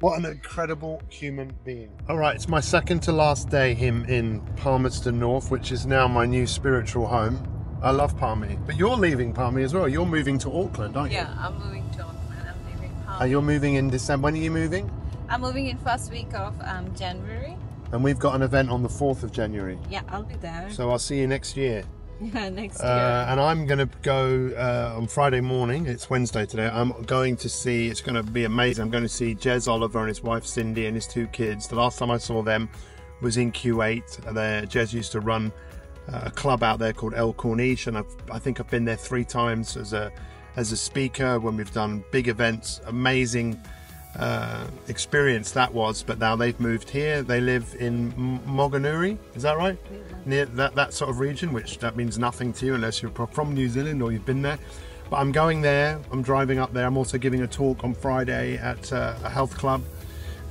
Speaker 12: What an incredible human being. All right, it's my second to last day in Palmerston North, which is now my new spiritual home. I love Palmy, but you're leaving Palmy as well. You're moving to Auckland, aren't you?
Speaker 3: Yeah, I'm moving to Auckland. I'm leaving Palmy.
Speaker 12: And you're moving in December. When are you moving?
Speaker 3: I'm moving in first week of January.
Speaker 12: And we've got an event on the 4th of January.
Speaker 3: Yeah, I'll be there.
Speaker 12: So I'll see you next year.
Speaker 3: Yeah, next year.
Speaker 12: And I'm going to go on Friday morning. It's Wednesday today. I'm going to see, it's going to be amazing. I'm going to see Jez Oliver and his wife Cindy and his 2 kids. The last time I saw them was in Q8. Jez used to run a club out there called El Corniche, and I think I've been there 3 times as a speaker when we've done big events. Amazing experience that was. But now they've moved here. They live in Moganuri, is that right? Near that sort of region, which that means nothing to you unless you're from New Zealand or you've been there. But I'm going there. I'm driving up there. I'm also giving a talk on Friday at a health club,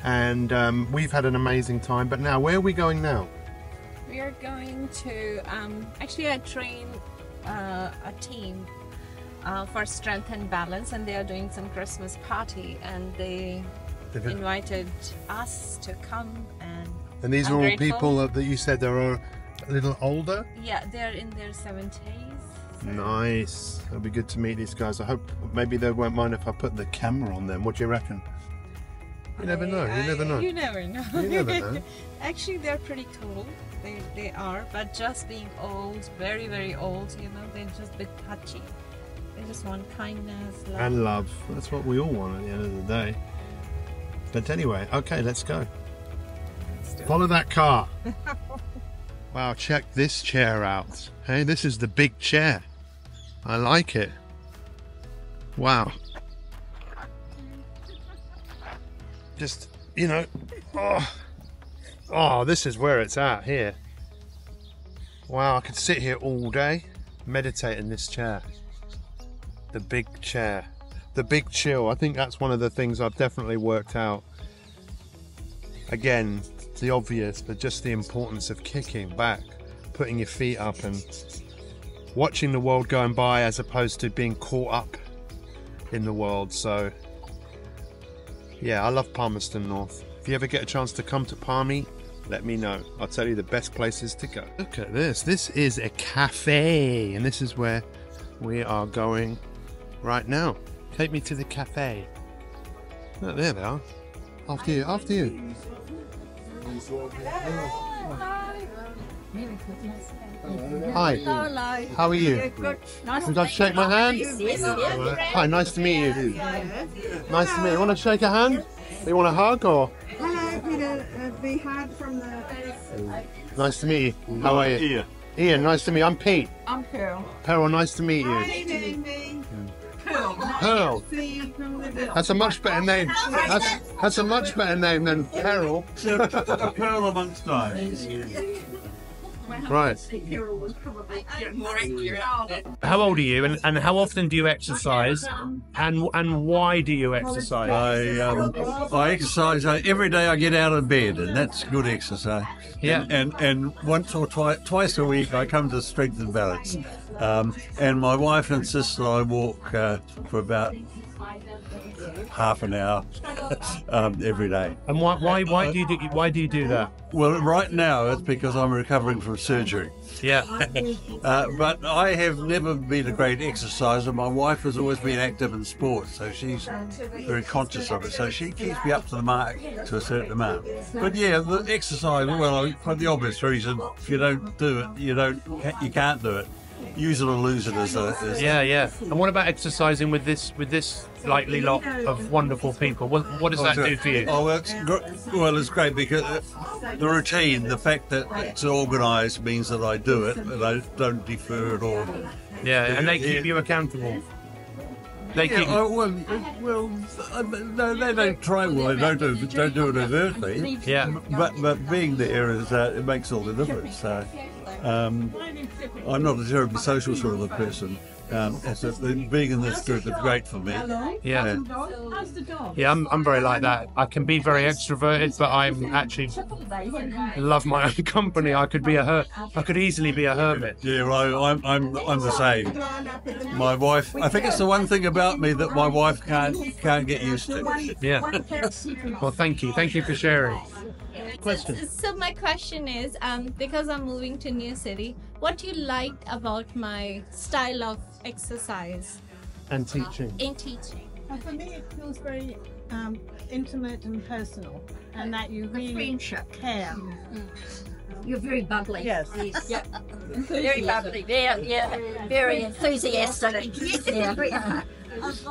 Speaker 12: and we've had an amazing time. But now, where are we going now?
Speaker 3: We are going to actually I train a team for Strength and Balance, and they are doing some Christmas party, and they invited us to come, and
Speaker 12: these
Speaker 3: I'm
Speaker 12: are all
Speaker 3: grateful.
Speaker 12: people that you said there are
Speaker 1: a little older?
Speaker 3: Yeah, they're in their 70s.
Speaker 1: Nice. It'll be good to meet these guys. I hope maybe they won't mind if I put the camera on them. What do you reckon? You never know. You never know.
Speaker 3: You never know.
Speaker 1: You never know.
Speaker 3: Actually, they're pretty cool. They are, but just being old, very, very old, you know, they're just a bit touchy. They just want kindness, love.
Speaker 1: And love. That's what we all want at the end of the day. But anyway, okay, let's go. Follow that car. Wow, check this chair out. Hey, this is the big chair. I like it. Wow. Just, you know, oh, this is where it's at here. Wow, I could sit here all day, meditate in this chair. The big chair. The big chill. I think that's one of the things I've definitely worked out. Again, the obvious, but just the importance of kicking back, putting your feet up and watching the world going by as opposed to being caught up in the world. So yeah, I love Palmerston North. If you ever get a chance to come to Palmy, let me know. I'll tell you the best places to go. Look at this. This is a cafe, and this is where we are going right now. Take me to the cafe. Oh, there they are. After you, after you. Hi.
Speaker 13: Hello.
Speaker 1: How are you?
Speaker 13: Good. Nice
Speaker 1: Would I shake my hand?
Speaker 13: Yes.
Speaker 1: Hi, nice to meet you. Nice to meet you. You want to shake a hand? You want a hug or?
Speaker 13: Hello, be hard from the.
Speaker 1: Nice to meet you. How are you?
Speaker 14: Ian.
Speaker 1: Ian, nice to meet you. I'm Pete.
Speaker 13: I'm Pearl.
Speaker 1: Pearl, nice to meet you. Pearl. That's a much better name. That's a much better name than Pearl.
Speaker 14: A pearl amongst diamonds.
Speaker 1: Right. How old are you, and how often do you exercise, and why do you exercise?
Speaker 14: I exercise every day. I get out of bed, and that's good exercise.
Speaker 1: Yeah.
Speaker 14: And once or twice a week, I come to strength and balance. And my wife insists that I walk for about half an hour every day.
Speaker 1: And why do you do that?
Speaker 14: Well, right now it's because I'm recovering from surgery.
Speaker 1: Yeah.
Speaker 14: But I have never been a great exerciser. My wife has always been active in sports, so she's very conscious of it. So she keeps me up to the mark to a certain amount. But yeah, the exercise, well, for the obvious reason, if you don't do it, you can't do it. Use it or lose it
Speaker 1: Yeah. And what about exercising with this likely lot of wonderful people? What does that do for you?
Speaker 14: Oh, it's great because the routine, the fact that it's organised means that I do it and I don't defer at all.
Speaker 1: Yeah, and they keep you accountable. They keep.
Speaker 14: No, they don't try. Well, they don't do it overtly.
Speaker 1: Yeah.
Speaker 14: But being there it makes all the difference. So, I'm not a terribly social sort of a person. Being in this group is great for me.
Speaker 1: Yeah. Yeah, I'm very like that. I can be very extroverted, but I'm actually love my own company. I could easily be a hermit.
Speaker 14: Yeah, well, I'm the same. My wife. I think it's the one thing about me that my wife can't get used to.
Speaker 1: Yeah. Well, thank you for sharing. Question.
Speaker 3: So my question is, because I'm moving to new city, what do you like about my style of exercise?
Speaker 1: And teaching.
Speaker 3: In teaching.
Speaker 13: For me, it feels very intimate and personal, and that you really care.
Speaker 15: You're very bubbly.
Speaker 13: Yes.
Speaker 15: Yeah. Very bubbly. Yeah. Very enthusiastic. Yeah.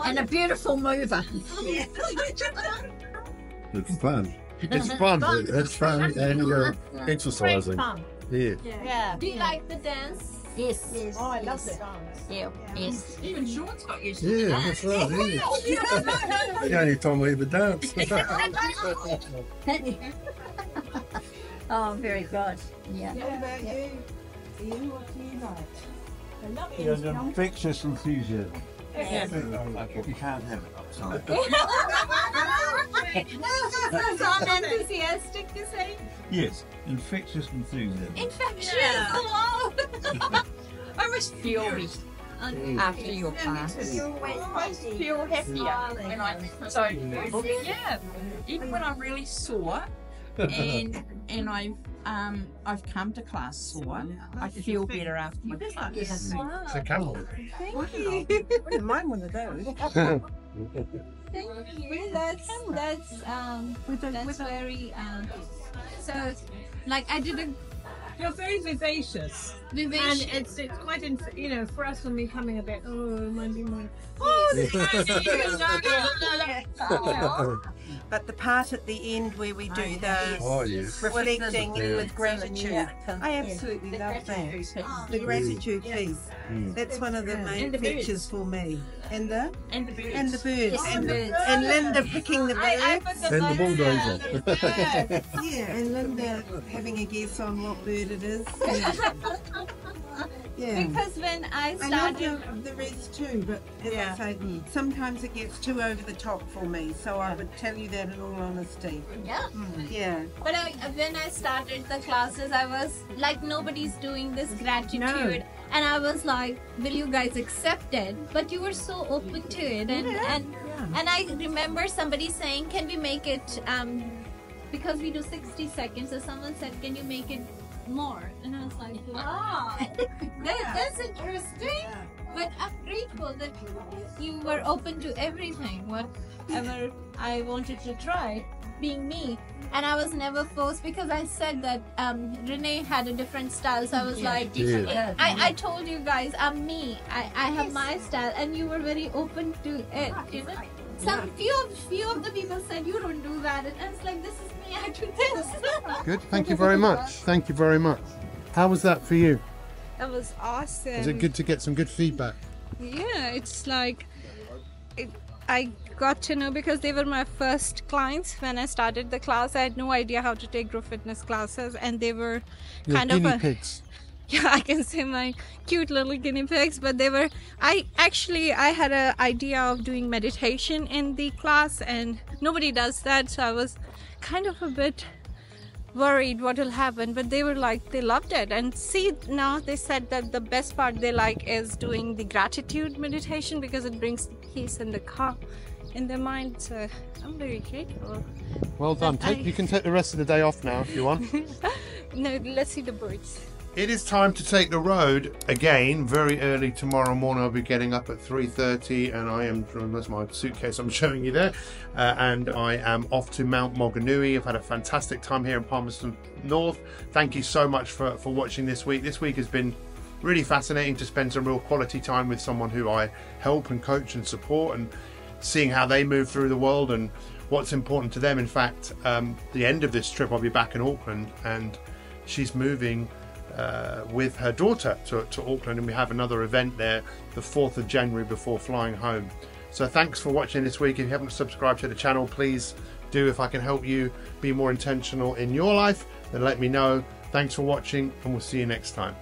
Speaker 15: And a beautiful mover.
Speaker 1: It's fun. It's fun. It's fun, and you're exercising.
Speaker 3: Fun.
Speaker 1: Yeah.
Speaker 3: Do you like the dance?
Speaker 15: Yes.
Speaker 13: Oh, I love the dance.
Speaker 15: Yeah. Yes.
Speaker 16: Even Sean's got used to
Speaker 1: Yeah, that's right. Yeah. The only time we ever dance.
Speaker 15: Oh, very good. Yeah.
Speaker 13: What about you? Ian, what do you like? I love it.
Speaker 14: There's an infectious enthusiasm.
Speaker 15: Yeah.
Speaker 14: You can't have it. I'm sorry.
Speaker 3: So I'm enthusiastic, you say?
Speaker 14: Yes, infectious enthusiasm.
Speaker 3: Infectious. Hello.
Speaker 15: I must feel it after your class. I always feel happier when yeah, even when I'm really sore and I've come to class sore. I feel better after my class.
Speaker 1: It's a camel.
Speaker 13: Thank you. I wouldn't mind one of those.
Speaker 3: Thank you. That's very so like I did a.
Speaker 13: You're very vivacious.
Speaker 3: Vivacious.
Speaker 13: And it's quite, you know, for us when we're coming a bit, oh, it might be more.
Speaker 16: But the part at the end where we do the reflecting with gratitude, I absolutely love that. The gratitude piece. That's one of the main features for me. And the birds. And Linda picking the birds.
Speaker 1: And the bulldozer.
Speaker 16: Yeah, and Linda having a guess on what bird it is. Yeah.
Speaker 3: Because when I started,
Speaker 16: I love the rest too, but as I say, sometimes it gets too over the top for me. So I would tell you that in all honesty.
Speaker 3: Yeah.
Speaker 16: Yeah.
Speaker 3: But when I started the classes, I was like, nobody's doing this gratitude, and I was like, will you guys accept it? But you were so open to it, and I remember somebody saying, can we make it? Because we do 60 seconds, so someone said, can you make it more? And I was like, wow, that's interesting. But I'm grateful that you were open to everything, whatever I wanted to try, being me. And I was never forced, because I said that Renee had a different style, so I was like, I told you guys, I'm me. I have my style, and you were very open to it, you know. Some few of the people said, you don't do that, and I was like, this is me, I do this.
Speaker 1: Good, thank you very much. Thank you very much. How was that for you?
Speaker 3: That was awesome.
Speaker 1: Was it good to get some good feedback?
Speaker 3: Yeah, it's like I got to know, because they were my first clients when I started the class. I had no idea how to take group fitness classes, and they were kind of
Speaker 1: guinea pigs.
Speaker 3: Yeah, I can say my cute little guinea pigs, but they were, I had an idea of doing meditation in the class, and nobody does that, so I was kind of a bit worried what will happen, but they were like, they loved it. And see, now they said that the best part they like is doing the gratitude meditation, because it brings the peace and the calm in their mind. So I'm very grateful.
Speaker 1: Well done. You can take the rest of the day off now if you want.
Speaker 3: No, let's see the birds.
Speaker 1: It is time to take the road again. Very early tomorrow morning. I'll be getting up at 3:30, and I am, that's my suitcase I'm showing you there, and I am off to Mount Moganui. I've had a fantastic time here in Palmerston North. Thank you so much for watching this week. This week has been really fascinating to spend some real quality time with someone who I help and coach and support, and seeing how they move through the world and what's important to them. In fact, the end of this trip I'll be back in Auckland, and she's moving with her daughter to Auckland, and we have another event there the 4th of January before flying home. So thanks for watching this week. If you haven't subscribed to the channel, please do. If I can help you be more intentional in your life, then let me know. Thanks for watching, and we'll see you next time.